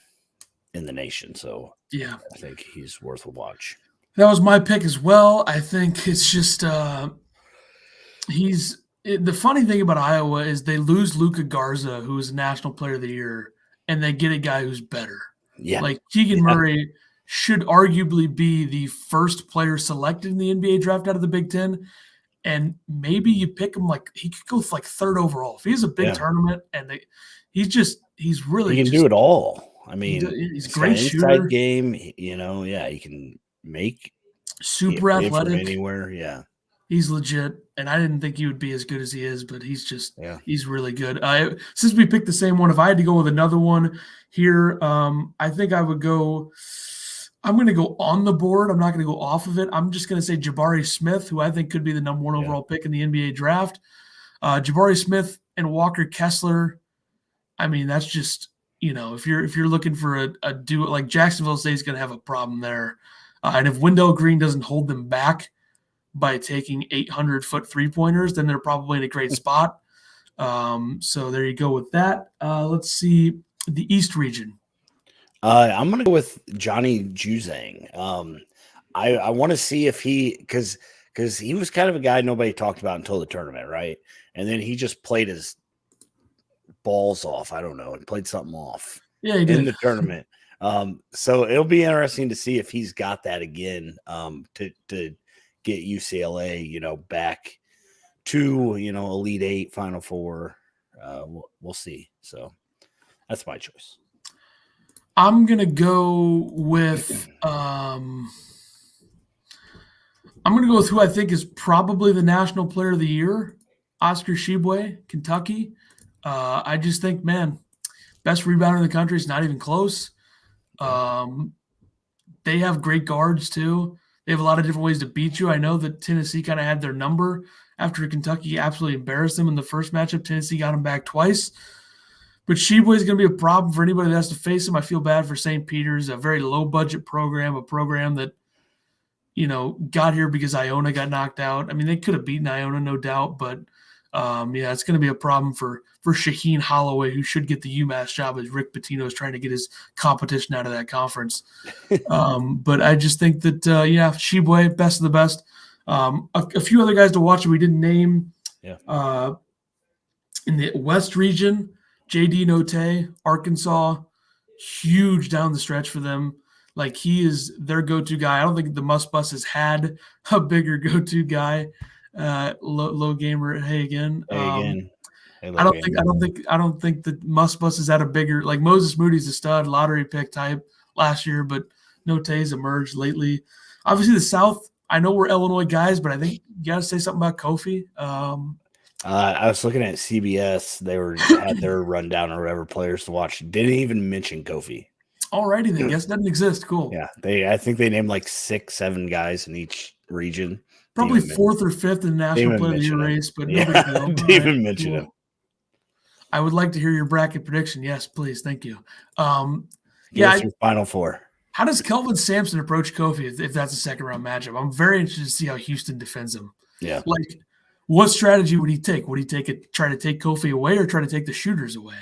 the nation. So yeah, I think he's worth a watch. that was my pick as well. I think it's just the funny thing about Iowa is they lose Luka Garza, who is National Player of the Year, and they get a guy who's better. Yeah. Like Keegan Murray should arguably be the first player selected in the NBA draft out of the Big Ten. And maybe you pick him he could go like third overall. If he has a big tournament and he's really he can do it all. I mean, he's a great shooter. Inside game, he can make super athletic from anywhere. Yeah. He's legit, and I didn't think he would be as good as he is, but he's really good. Since we picked the same one, if I had to go with another one here, I think I would go – I'm going to go on the board. I'm not going to go off of it. I'm just going to say Jabari Smith, who I think could be the number one overall pick in the NBA draft. Jabari Smith and Walker Kessler, I mean, that's just if you're looking for a duo, like Jacksonville State's going to have a problem there. And if Wendell Green doesn't hold them back by taking 800-foot three-pointers, then they're probably in a great spot. So there you go with that. Let's see the East region. I'm going to go with Johnny Juzang. I want to see if because he was kind of a guy nobody talked about until the tournament, right? And then he just played his balls off. I don't know, and played something off he did. In the tournament. So it'll be interesting to see if he's got that again to get UCLA, back to, Elite Eight, Final Four. We'll see. So that's my choice. I'm going to go with who I think is probably the National Player of the Year, Oscar Tshiebwe, Kentucky. I just think, man, best rebounder in the country is not even close. They have great guards too. They have a lot of different ways to beat you. I know that Tennessee kind of had their number after Kentucky absolutely embarrassed them in the first matchup. Tennessee got them back twice. But Tshiebwe is going to be a problem for anybody that has to face him. I feel bad for St. Peter's, a very low-budget program, a program that, got here because Iona got knocked out. I mean, they could have beaten Iona, no doubt, but, it's going to be a problem for Shaheen Holloway, who should get the UMass job as Rick Pitino is trying to get his competition out of that conference. But I just think that, Tshiebwe, best of the best. A few other guys to watch that we didn't name. Yeah. In the West region, J.D. Notae, Arkansas, huge down the stretch for them. Like, he is their go-to guy. I don't think the Must Bus has had a bigger go-to guy. Low gamer, hey again. I don't think the Must Bus has had a bigger, like Moses Moody's a stud, lottery pick type last year, but Notae's emerged lately. Obviously, the South. I know we're Illinois guys, but I think you got to say something about Kofi. I was looking at CBS. They had their rundown or whatever players to watch. Didn't even mention Kofi. Alrighty then. Guess it doesn't exist. Cool. Yeah, I think they named like 6-7 guys in each region. Probably fourth or fifth in the National Player of the Year race, but nobody didn't even mention him. I would like to hear your bracket prediction. Yes, please. Thank you. Final Four. How does Kelvin Sampson approach Kofi if that's a second round matchup? I'm very interested to see how Houston defends him. Yeah. Like, what strategy would he take? Would he try to take Kofi away or try to take the shooters away?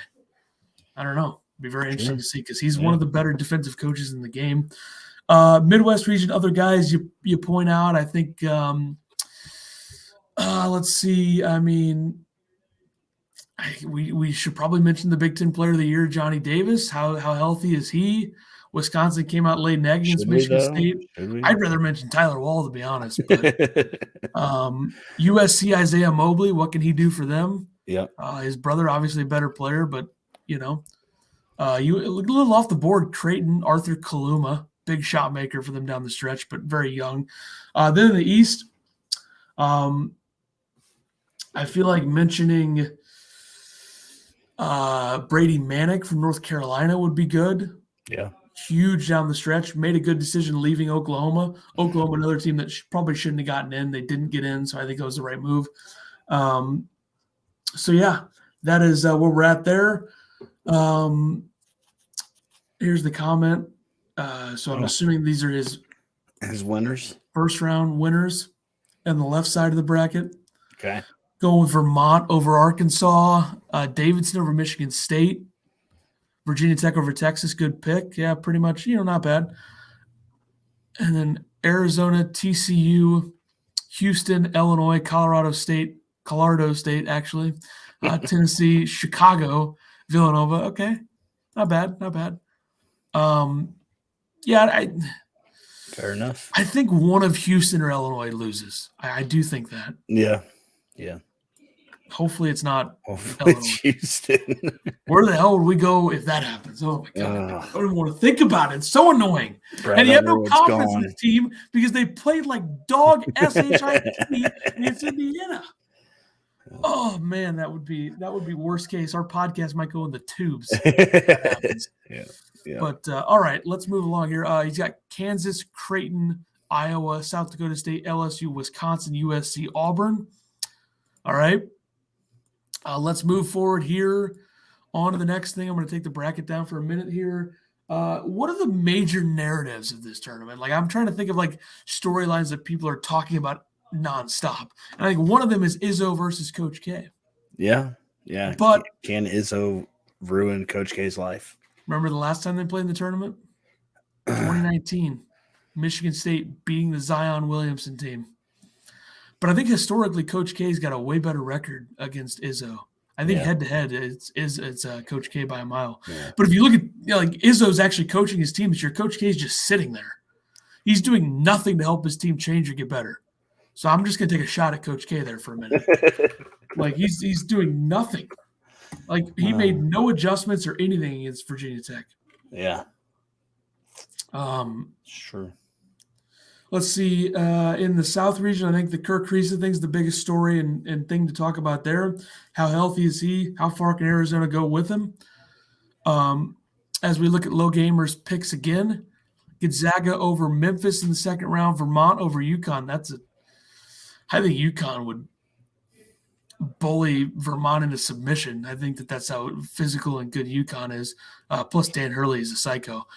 I don't know. It'd be very interesting to see because he's one of the better defensive coaches in the game. Midwest region, other guys you point out. I think. Let's see. I mean, we should probably mention the Big Ten Player of the Year, Johnny Davis. How healthy is he? Wisconsin came out late egg against Michigan State. I'd rather mention Tyler Wall, to be honest. But USC Isaiah Mobley, what can he do for them? Yeah. His brother, obviously a better player, but you a little off the board. Creighton, Arthur Kaluma, big shot maker for them down the stretch, but very young. Then in the East, I feel like mentioning Brady Manick from North Carolina would be good. Yeah. Huge down the stretch. Made a good decision leaving Oklahoma. Oklahoma, another team that probably shouldn't have gotten in. They didn't get in, so I think it was the right move. That is where we're at there. Here's the comment. So I'm assuming these are his winners, first round winners, and the left side of the bracket. Okay. Going with Vermont over Arkansas, Davidson over Michigan State, Virginia Tech over Texas. Good pick. Yeah, pretty much, not bad. And then Arizona, TCU, Houston, Illinois, Colorado State, actually, Tennessee, Chicago, Villanova. Okay, not bad. Yeah, fair enough. I think one of Houston or Illinois loses. I do think that. Yeah. Hopefully it's not Houston. Where the hell would we go if that happens? Oh my God. I don't even want to think about it. It's so annoying. Brad and you have no confidence gone. in this team because they played like dog SHIT against Indiana. Oh man, that would be worst case. Our podcast might go in the tubes. Yeah. But all right, let's move along here. He's got Kansas, Creighton, Iowa, South Dakota State, LSU, Wisconsin, USC, Auburn. All right. Let's move forward here on to the next thing. I'm going to take the bracket down for a minute here. What are the major narratives of this tournament? Like, I'm trying to think of like storylines that people are talking about nonstop. And I think one of them is Izzo versus Coach K. Yeah. But can Izzo ruin Coach K's life? Remember the last time they played in the tournament? 2019. Michigan State beating the Zion Williamson team. But I think historically, Coach K's got a way better record against Izzo. I think head-to-head, it's Coach K by a mile. Yeah. But if you look at like Izzo's actually coaching his team this year, Coach K's just sitting there. He's doing nothing to help his team change or get better. So I'm just going to take a shot at Coach K there for a minute. Like he's doing nothing. Like he made no adjustments or anything against Virginia Tech. Yeah. Sure. Let's see. In the South region, I think the Kirk Kriisa thing's the biggest story and thing to talk about there. How healthy is he? How far can Arizona go with him? As we look at Low Gamers picks again, Gonzaga over Memphis in the second round, Vermont over UConn. I think UConn would bully Vermont into submission. I think that's how physical and good UConn is. Plus Dan Hurley is a psycho.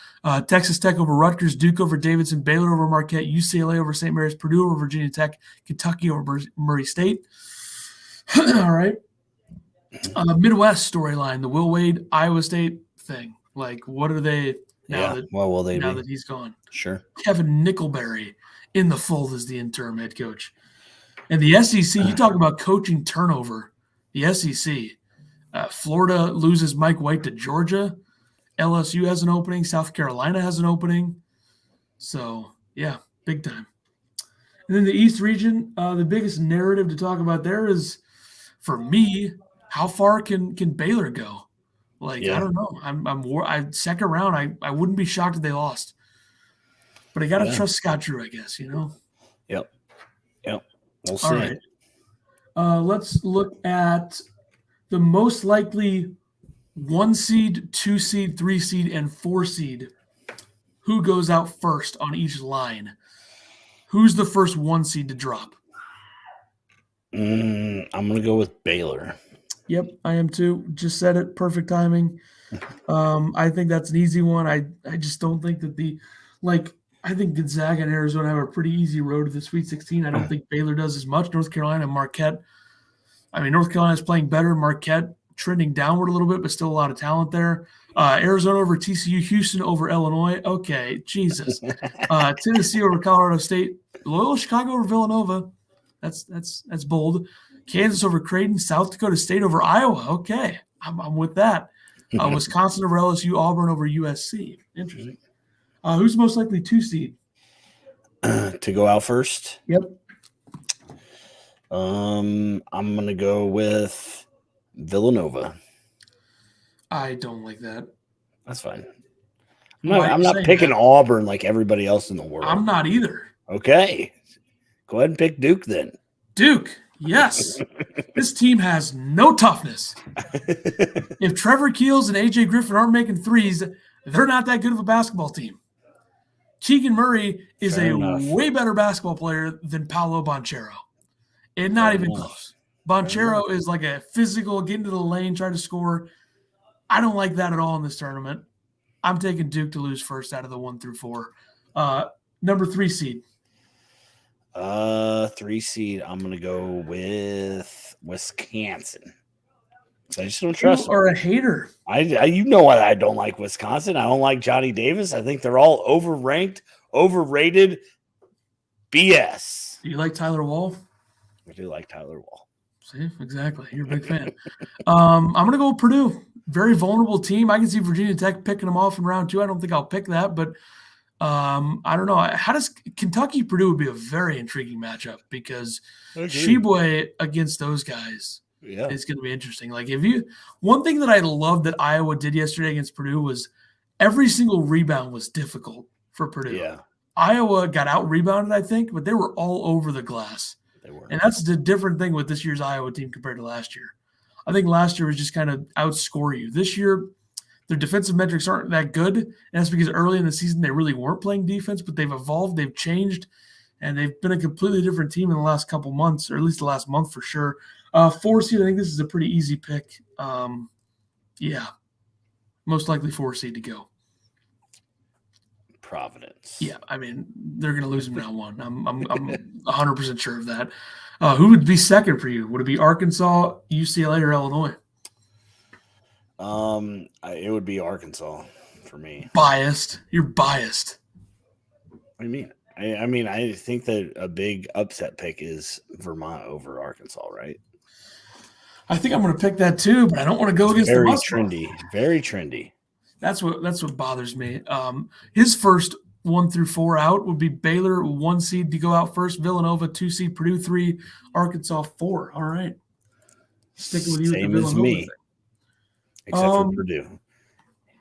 Texas Tech over Rutgers, Duke over Davidson, Baylor over Marquette, UCLA over St. Mary's, Purdue over Virginia Tech, Kentucky over Murray State. All right. Midwest storyline, the Will Wade, Iowa State thing. Like, what are they now that he's gone? Sure. Kevin Nickelberry in the fold as the interim head coach. And the SEC, you talk about coaching turnover. The SEC, Florida loses Mike White to Georgia. LSU has an opening. South Carolina has an opening. So, yeah, big time. And then the East region, the biggest narrative to talk about there is, for me, how far can Baylor go? Like, I don't know. I'm second round. I wouldn't be shocked if they lost. But I got to trust Scott Drew, I guess, Yep. We'll see. All right. Let's look at the most likely 1 seed, 2 seed, 3 seed, and 4 seed. Who goes out first on each line? Who's the first 1 seed to drop? I'm going to go with Baylor. Yep, I am too. Just said it. Perfect timing. I think that's an easy one. I just don't think that I think Gonzaga and Arizona have a pretty easy road to the Sweet 16. I don't think Baylor does as much. North Carolina and Marquette. North Carolina's playing better. Marquette trending downward a little bit, but still a lot of talent there. Arizona over TCU, Houston over Illinois. Okay, Jesus. Tennessee over Colorado State. Loyola Chicago over Villanova. That's bold. Kansas over Creighton. South Dakota State over Iowa. Okay, I'm with that. Wisconsin over LSU. Auburn over USC. Interesting. Who's most likely 2 seed? To go out first? Yep. I'm going to go with Villanova. I don't like that. That's fine. I'm not picking Auburn like everybody else in the world. I'm not either. Okay. Go ahead and pick Duke then. Duke, yes. This team has no toughness. If Trevor Keels and A.J. Griffin aren't making threes, they're not that good of a basketball team. Keegan Murray is way better basketball player than Paolo Banchero. And not even close. Banchero is like a physical, get into the lane, try to score. I don't like that at all in this tournament. I'm taking Duke to lose first out of the 1 through 4. Number 3 seed. 3 seed. I'm gonna go with Wisconsin. I just don't trust them. You are a hater. You know why I don't like Wisconsin. I don't like Johnny Davis. I think they're all overranked, overrated. BS. Do you like Tyler Wall? I do like Tyler Wall. See, exactly. You're a big fan. I'm going to go with Purdue. Very vulnerable team. I can see Virginia Tech picking them off in round 2. I don't think I'll pick that, but I don't know. How does Kentucky-Purdue would be a very intriguing matchup because Sheboy against those guys is going to be interesting. Like one thing that I loved that Iowa did yesterday against Purdue was every single rebound was difficult for Purdue. Yeah. Iowa got out-rebounded, I think, but they were all over the glass. They were. And that's the different thing with this year's Iowa team compared to last year. I think last year was just kind of outscore you. This year, their defensive metrics aren't that good, and that's because early in the season they really weren't playing defense, but they've evolved, they've changed, and they've been a completely different team in the last couple months, or at least the last month for sure. 4 seed, I think this is a pretty easy pick. Most likely 4 seed to go. Providence. Yeah, I mean, they're going to lose in round 1. I'm 100% sure of that. Who would be second for you? Would it be Arkansas, UCLA, or Illinois? It would be Arkansas for me. Biased. You're biased. What do you mean? I mean, I think that a big upset pick is Vermont over Arkansas, right? I think I'm going to pick that too, but I don't want to go against very the trendy. Very trendy. That's what bothers me. His first 1 through 4 out would be Baylor 1 seed to go out first, Villanova 2 seed, Purdue 3, Arkansas 4. All right, sticking with you. Same with the as Villanova me, thing. except for Purdue.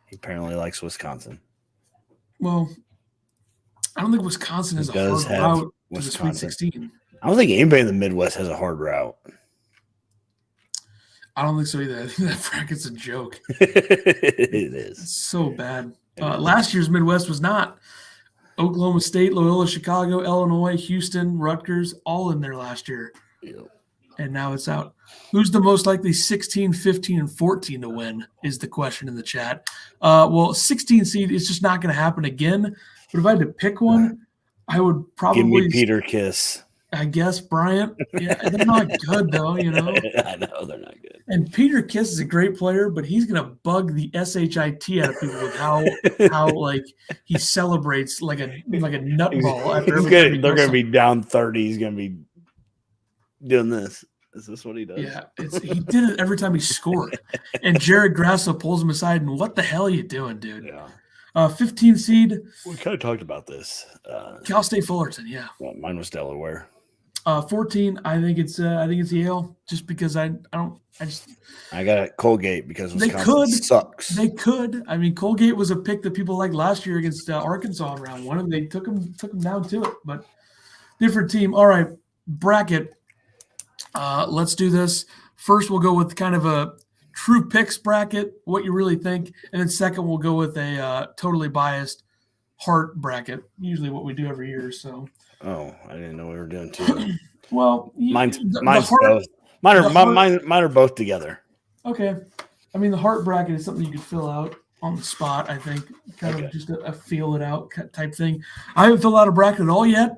He apparently likes Wisconsin. Well, I don't think Wisconsin has a hard route to the Sweet 16. I don't think anybody in the Midwest has a hard route. I don't think so either. I think that bracket's a joke. It is. It's so bad. Last year's Midwest was not. Oklahoma State, Loyola, Chicago, Illinois, Houston, Rutgers, all in there last year. Yep. And now it's out. Who's the most likely 16, 15, and 14 to win is the question in the chat. 16 seed is just not going to happen again. But if I had to pick one, I would probably – give me Peter Kiss. I guess Bryant. Yeah, they're not good though, I know they're not good. And Peter Kiss is a great player, but he's gonna bug the shit out of people with how like he celebrates like a nutball after they're gonna be down 30. He's gonna be doing this. Is this what he does? Yeah, he did it every time he scored. And Jared Grasso pulls him aside and what the hell are you doing, dude? Yeah. 15 seed. We kind of talked about this. Cal State Fullerton, yeah. Well, mine was Delaware. 14, I think it's Yale, just because I got Colgate because Wisconsin sucks. They could. I mean, Colgate was a pick that people liked last year against Arkansas in round 1, and they took them down to it. But different team. All right, bracket. Let's do this. First, we'll go with kind of a true picks bracket, what you really think, and then second, we'll go with a totally biased heart bracket. Usually, what we do every year. So. Oh, I didn't know we were doing two. Well, mine's both. Mine are both together. Okay. I mean, the heart bracket is something you could fill out on the spot, I think. Kind of just a feel it out type thing. I haven't filled out a bracket at all yet.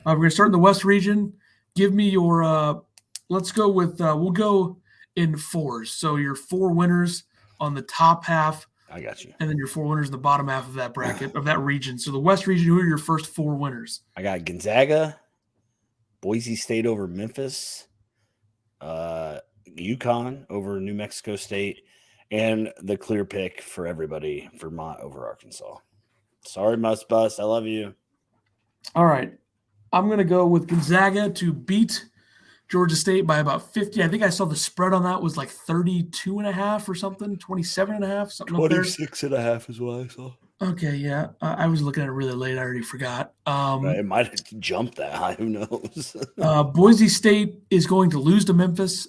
We're going to start in the West region. Give me your let's go with we'll go in 4s. So your 4 winners on the top half. I got you. And then your 4 winners in the bottom half of that bracket, of that region. So the West region, who are your first 4 winners? I got Gonzaga, Boise State over Memphis, UConn over New Mexico State, and the clear pick for everybody, Vermont over Arkansas. Sorry, Must Bust. I love you. All right. I'm going to go with Gonzaga to beat Georgia State by about 50. I think I saw the spread on that was like 32.5 or something, 27.5, something up there. 26.5 is what I saw. Okay, yeah. I was looking at it really late. I already forgot. It might have jumped that high. Who knows? Boise State is going to lose to Memphis.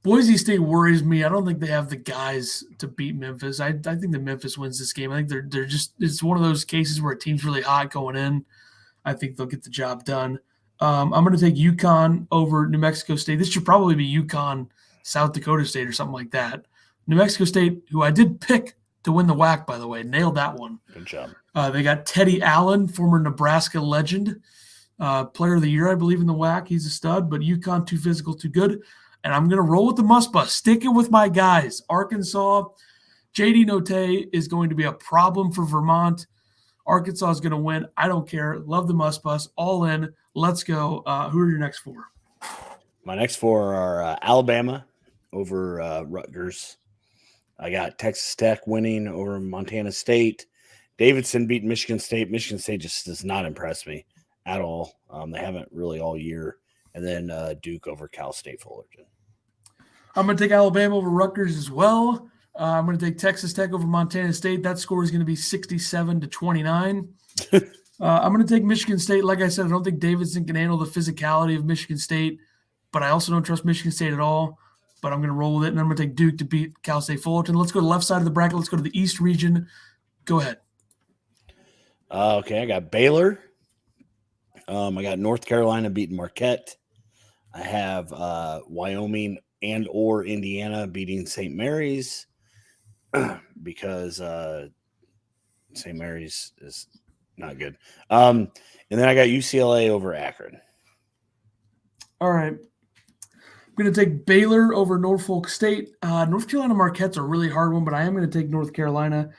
Boise State worries me. I don't think they have the guys to beat Memphis. I think that Memphis wins this game. I think they're just – it's one of those cases where a team's really hot going in. I think they'll get the job done. I'm going to take UConn over New Mexico State. This should probably be UConn, South Dakota State or something like that. New Mexico State, who I did pick to win the WAC, by the way, nailed that one. Good job. They got Teddy Allen, former Nebraska legend, player of the year, I believe, in the WAC. He's a stud, but UConn, too physical, too good. And I'm going to roll with the must bus, sticking with my guys. Arkansas, JD Notae is going to be a problem for Vermont. Arkansas is going to win. I don't care. Love the must bus. All in. Let's go. Who are your next four? My next four are Alabama over Rutgers. I got Texas Tech winning over Montana State. Davidson beating Michigan State. Michigan State just does not impress me at all. They haven't really all year. And then Duke over Cal State Fullerton. I'm going to take Alabama over Rutgers as well. I'm going to take Texas Tech over Montana State. That score is going to be 67-29. I'm going to take Michigan State. Like I said, I don't think Davidson can handle the physicality of Michigan State, but I also don't trust Michigan State at all. But I'm going to roll with it, and I'm going to take Duke to beat Cal State Fullerton. Let's go to the left side of the bracket. Let's go to the East region. Go ahead. Okay, I got Baylor. I got North Carolina beating Marquette. I have Wyoming and or Indiana beating St. Mary's because St. Mary's is not good. And then I got UCLA over Akron. All right. I'm going to take Baylor over Norfolk State. North Carolina Marquette's a really hard one, but I am going to take North Carolina.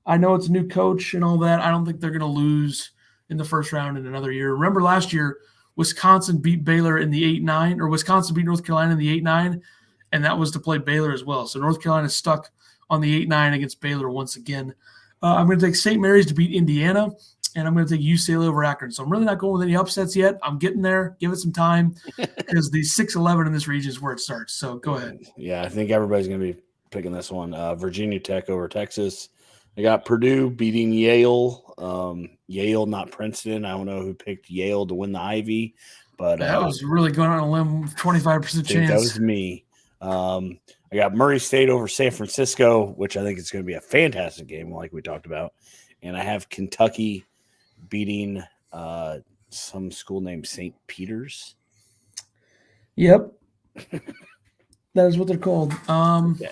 I know it's a new coach and all that. I don't think they're going to lose in the first round in another year. Remember last year, Wisconsin beat Baylor in the 8-9, or Wisconsin beat North Carolina in the 8-9, and that was to play Baylor as well. So North Carolina is stuck on the 8-9 against Baylor once again. I'm going to take St. Mary's to beat Indiana, and I'm going to take UCLA over Akron. So I'm really not going with any upsets yet. I'm getting there. Give it some time because the 6-11 in this region is where it starts. So go ahead. Yeah, I think everybody's going to be picking this one. Virginia Tech over Texas. I got Purdue beating Yale. Yale, not Princeton. I don't know who picked Yale to win the Ivy, but that was really going on a limb. 25% chance. That was me. I got Murray State over San Francisco, which I think is going to be a fantastic game, like we talked about. And I have Kentucky beating some school named St. Peter's. Yep, that is what they're called. Okay.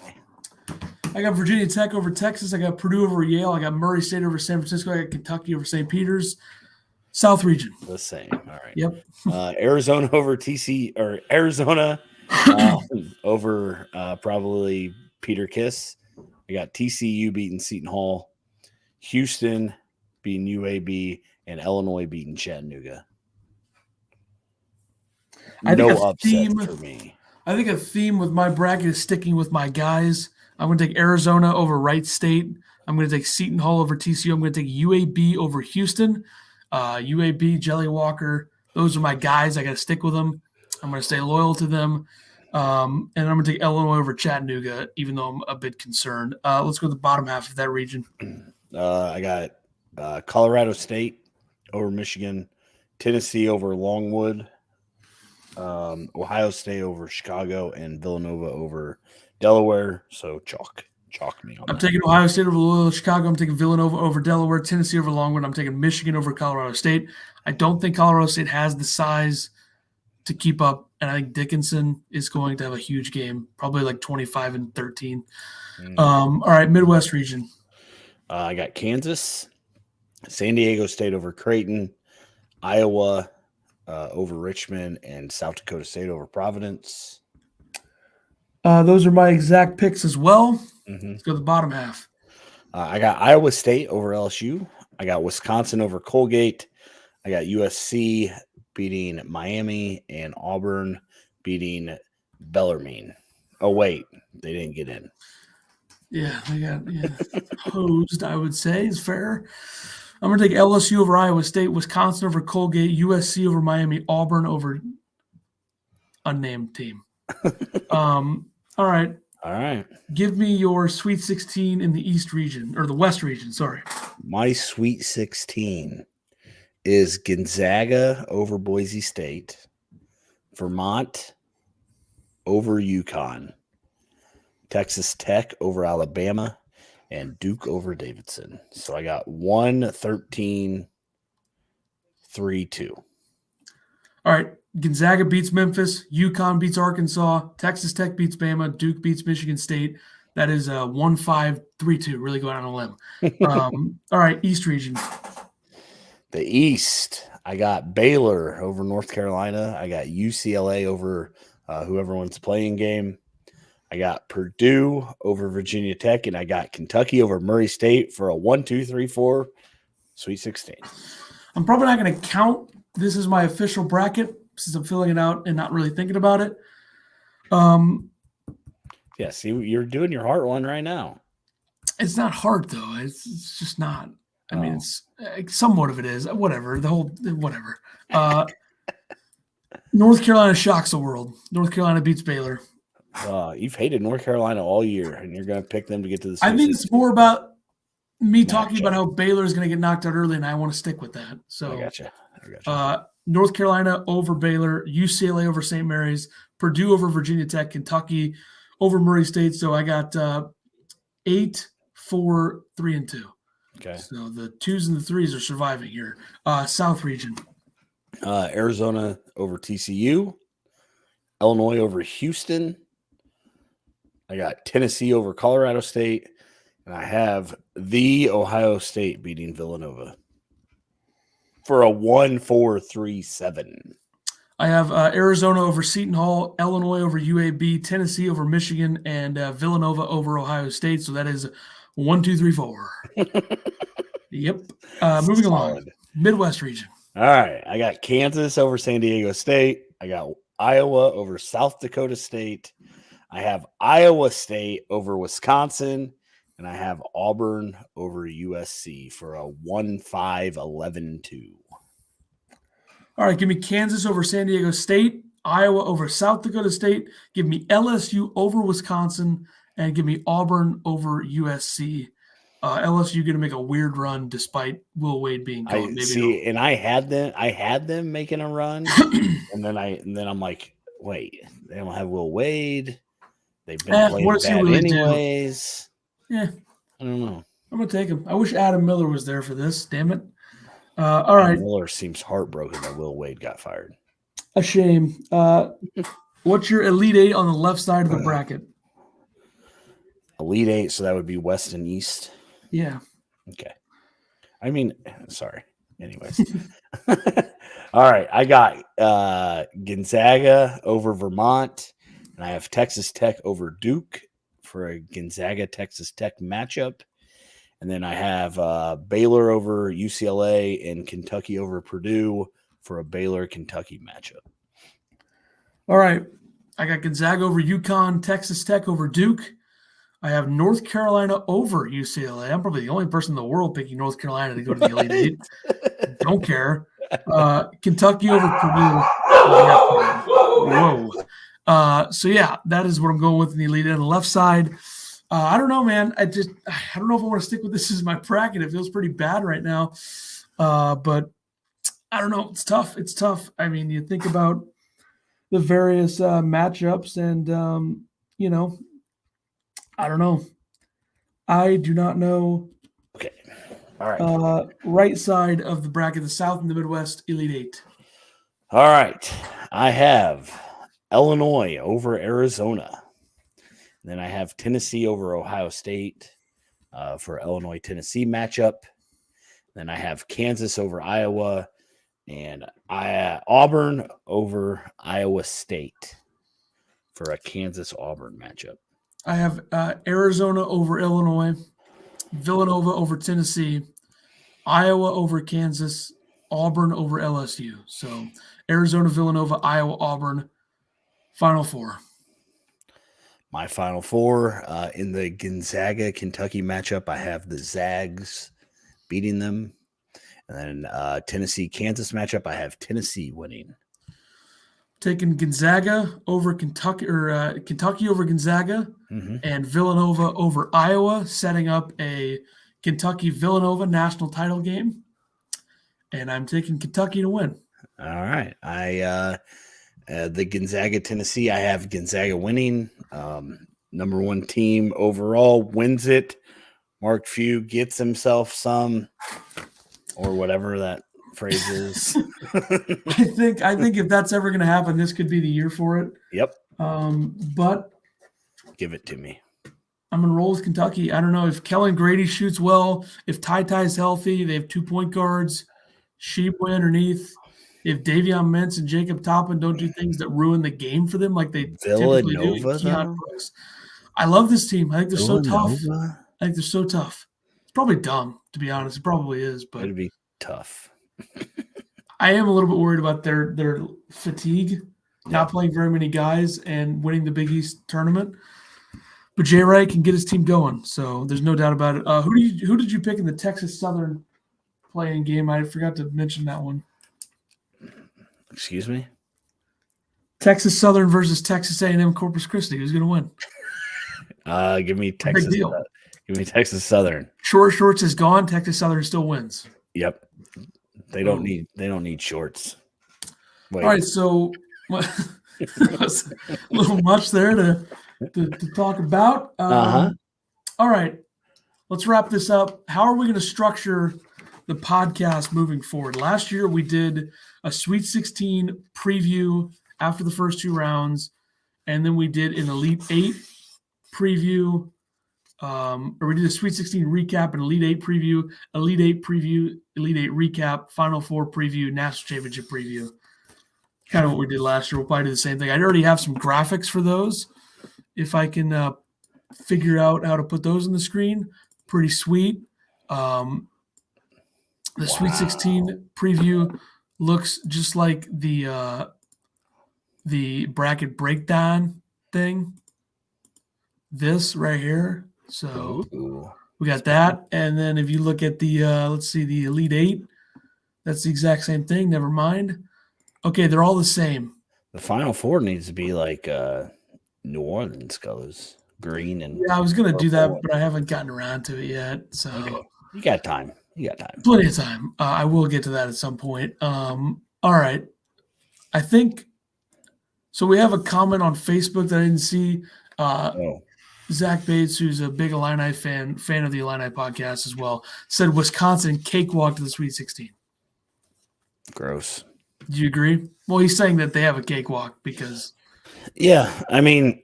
I got Virginia Tech over Texas. I got Purdue over Yale. I got Murray State over San Francisco. I got Kentucky over St. Peter's. South region. The same. All right. Yep. Arizona over TC or Arizona over probably Peter Kiss. I got TCU beating Seton Hall, Houston beating UAB, and Illinois beating Chattanooga. No upset for me. I think a theme with my bracket is sticking with my guys. I'm going to take Arizona over Wright State. I'm going to take Seton Hall over TCU. I'm going to take UAB over Houston. UAB, Jelly Walker. Those are my guys. I got to stick with them. I'm going to stay loyal to them. And I'm going to take Illinois over Chattanooga, even though I'm a bit concerned. Let's go to the bottom half of that region. I got Colorado State over Michigan, Tennessee over Longwood, Ohio State over Chicago, and Villanova over Delaware. So chalk me on I'm that. taking Ohio State over Loyola, Chicago. I'm taking Villanova over Delaware, Tennessee over Longwood. I'm taking Michigan over Colorado State. I don't think Colorado State has the size to keep up, and I think Dickinson is going to have a huge game, probably like 25-13. All right, Midwest region. I got Kansas, San Diego State over Creighton, Iowa over Richmond, and South Dakota State over Providence. Those are my exact picks as well. Let's go to the bottom half. I got Iowa State over LSU. I got Wisconsin over Colgate. I got USC beating Miami and Auburn beating Bellarmine. Oh, wait. They didn't get in. Yeah, they got hosed, I would say, is fair. I'm going to take LSU over Iowa State, Wisconsin over Colgate, USC over Miami, Auburn over unnamed team. All right. All right. Give me your Sweet 16 in the East region, or the West region, sorry. My Sweet 16 is Gonzaga over Boise State, Vermont over UConn, Texas Tech over Alabama, and Duke over Davidson. So I got 1-13-3-2. All right. Gonzaga beats Memphis. UConn beats Arkansas. Texas Tech beats Bama. Duke beats Michigan State. That is 1-5-3-2. Really going on a limb. All right, East region. The East, I got Baylor over North Carolina. I got UCLA over whoever wins the playing game. I got Purdue over Virginia Tech, and I got Kentucky over Murray State for a 1-2-3-4 Sweet 16. I'm probably not going to count this as my official bracket since I'm filling it out and not really thinking about it. Yeah, see, you're doing your heart one right now. It's not hard, though. It's just not. I mean, it's somewhat of it is. Whatever. Whatever. North Carolina shocks the world. North Carolina beats Baylor. You've hated North Carolina all year, and you're going to pick them to get to the Sweet I think it's more about me talking about how Baylor is going to get knocked out early, and I want to stick with that. So I gotcha. North Carolina over Baylor, UCLA over St. Mary's, Purdue over Virginia Tech, Kentucky over Murray State. So I got 8, 4, 3, and 2. Okay. So the 2s and the 3s are surviving here. South region. Arizona over TCU, Illinois over Houston. I got Tennessee over Colorado State, and I have the Ohio State beating Villanova for a 1-4-3-7. I have Arizona over Seton Hall, Illinois over UAB, Tennessee over Michigan, and Villanova over Ohio State. So that is 1, 2, 3, 4. Yep. Moving along. Midwest region. All right. I got Kansas over San Diego State. I got Iowa over South Dakota State. I have Iowa State over Wisconsin. And I have Auburn over USC for a 1-5-11-2. All right, give me Kansas over San Diego State, Iowa over South Dakota State, give me LSU over Wisconsin, and give me Auburn over USC. LSU going to make a weird run despite Will Wade being gone. And I had them making a run, and then I'm like, wait, they don't have Will Wade. They've been playing bad anyways. Yeah, I don't know. I'm gonna take him. I wish Adam Miller was there for this. Damn it. All right. Miller seems heartbroken that Will Wade got fired. A shame. What's your Elite Eight on the left side of the bracket? Elite Eight, so that would be West and East. Yeah. Okay. I mean, sorry. Anyways. All right. I got Gonzaga over Vermont, and I have Texas Tech over Duke for a Gonzaga-Texas Tech matchup. And then I have Baylor over UCLA and Kentucky over Purdue for a Baylor-Kentucky matchup. All right. I got Gonzaga over UConn, Texas Tech over Duke. I have North Carolina over UCLA. I'm probably the only person in the world picking North Carolina to go to the Elite Eight. Don't care. Kentucky over Purdue. Whoa. So, yeah, that is what I'm going with in the Elite Eight on the left side. I don't know, man. I don't know if I want to stick with this as my bracket. It feels pretty bad right now. But I don't know. It's tough. I mean, you think about the various matchups and, I don't know. I do not know. Okay. All right. Right side of the bracket, the South and the Midwest Elite Eight. All right. I have Illinois over Arizona. Then I have Tennessee over Ohio State for Illinois-Tennessee matchup. Then I have Kansas over Iowa and Auburn over Iowa State for a Kansas-Auburn matchup. I have Arizona over Illinois, Villanova over Tennessee, Iowa over Kansas, Auburn over LSU. So Arizona, Villanova, Iowa, Auburn, Final Four. My Final Four in the Gonzaga-Kentucky matchup, I have the Zags beating them. And then Tennessee-Kansas matchup, I have Tennessee winning. Taking Gonzaga over Kentucky, or Kentucky over Gonzaga, and Villanova over Iowa, setting up a Kentucky-Villanova national title game. And I'm taking Kentucky to win. All right. The Gonzaga-Tennessee, I have Gonzaga winning. Number one team overall wins it. Mark Few gets himself some, or whatever that phrase is. I think if that's ever going to happen, this could be the year for it. Yep. But give it to me. I'm going to roll with Kentucky. I don't know if Kellen Grady shoots well, if Ty's healthy, they have 2 point guards, Sheepway underneath. If Davion Mintz and Jacob Toppin don't do things that ruin the game for them like they typically do. Villanova, Brooks. I love this team. I think they're Villanova? so tough. I think they're so tough. It's probably dumb, to be honest. It probably is, but it'd be tough. I am a little bit worried about their fatigue, not playing very many guys and winning the Big East tournament. But Jay Wright can get his team going, so there's no doubt about it. Who did you pick in the Texas Southern playing game? I forgot to mention that one. Excuse me? Texas Southern versus Texas A&M Corpus Christi. Who's going to win? Give me Texas. Give me Texas Southern. Shorts is gone. Texas Southern still wins. Yep. They don't need shorts. Wait. All right, so that's a little much there to talk about. All right, let's wrap this up. How are we going to structure the podcast moving forward? Last year we did a Sweet 16 preview after the first 2 rounds, and then we did an Elite 8 preview, or we did a Sweet 16 recap, an Elite 8 preview, Elite 8 preview, Elite 8 recap, Final Four preview, National Championship preview. Kind of what we did last year. We'll probably do the same thing. I already have some graphics for those. If I can figure out how to put those on the screen, pretty sweet. The Sweet 16 preview looks just like the bracket breakdown thing. This right here. So we got that. And then if you look at the let's see, the Elite 8, that's the exact same thing. Never mind. Okay, they're all the same. The Final Four needs to be like New Orleans colors, green and I was gonna do that, but I haven't gotten around to it yet. So you got time. Plenty of time. I will get to that at some point. All right. I think so. We have a comment on Facebook that I didn't see. Zach Bates, who's a big Illini fan of the Illini podcast as well, said Wisconsin cakewalk to the Sweet 16. Gross. Do you agree? Well, he's saying that they have a cakewalk because. Yeah, I mean,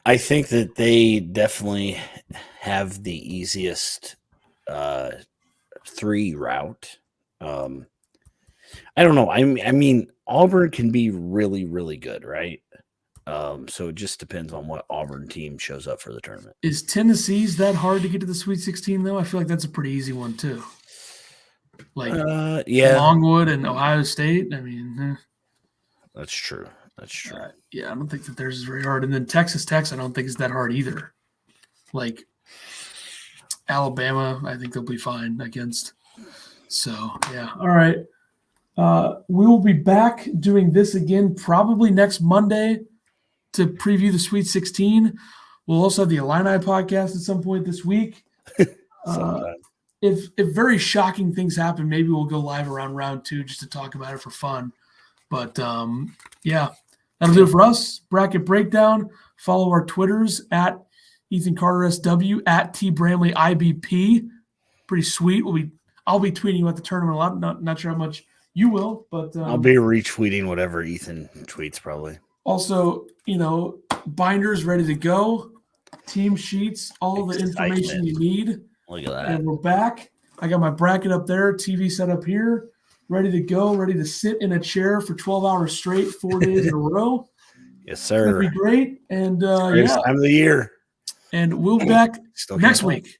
I think that they definitely have the easiest 3 route. I don't know. I mean, Auburn can be really, really good, right? So it just depends on what Auburn team shows up for the tournament. Is Tennessee's that hard to get to the Sweet 16, though? I feel like that's a pretty easy one, too. Like Longwood and Ohio State. I mean, that's true. Yeah, I don't think that theirs is very hard. And then Texas Tech, I don't think is that hard either. Like Alabama, I think they'll be fine against. So, yeah. All right. We will be back doing this again probably next Monday to preview the Sweet 16. We'll also have the Illini podcast at some point this week. If very shocking things happen, maybe we'll go live around round 2 just to talk about it for fun. But, yeah, that'll do it for us. Bracket Breakdown. Follow our Twitters at Ethan Carter SW, at T Bramley IBP. Pretty sweet. I'll be tweeting about the tournament a lot. Not sure how much you will, but I'll be retweeting whatever Ethan tweets probably. Also, binders ready to go, team sheets, all the information you need. Look at that. And we're back. I got my bracket up there, TV set up here, ready to go, ready to sit in a chair for 12 hours straight, 4 days in a row. Yes, sir. It'll be great. And time of the year. And we'll be back next week.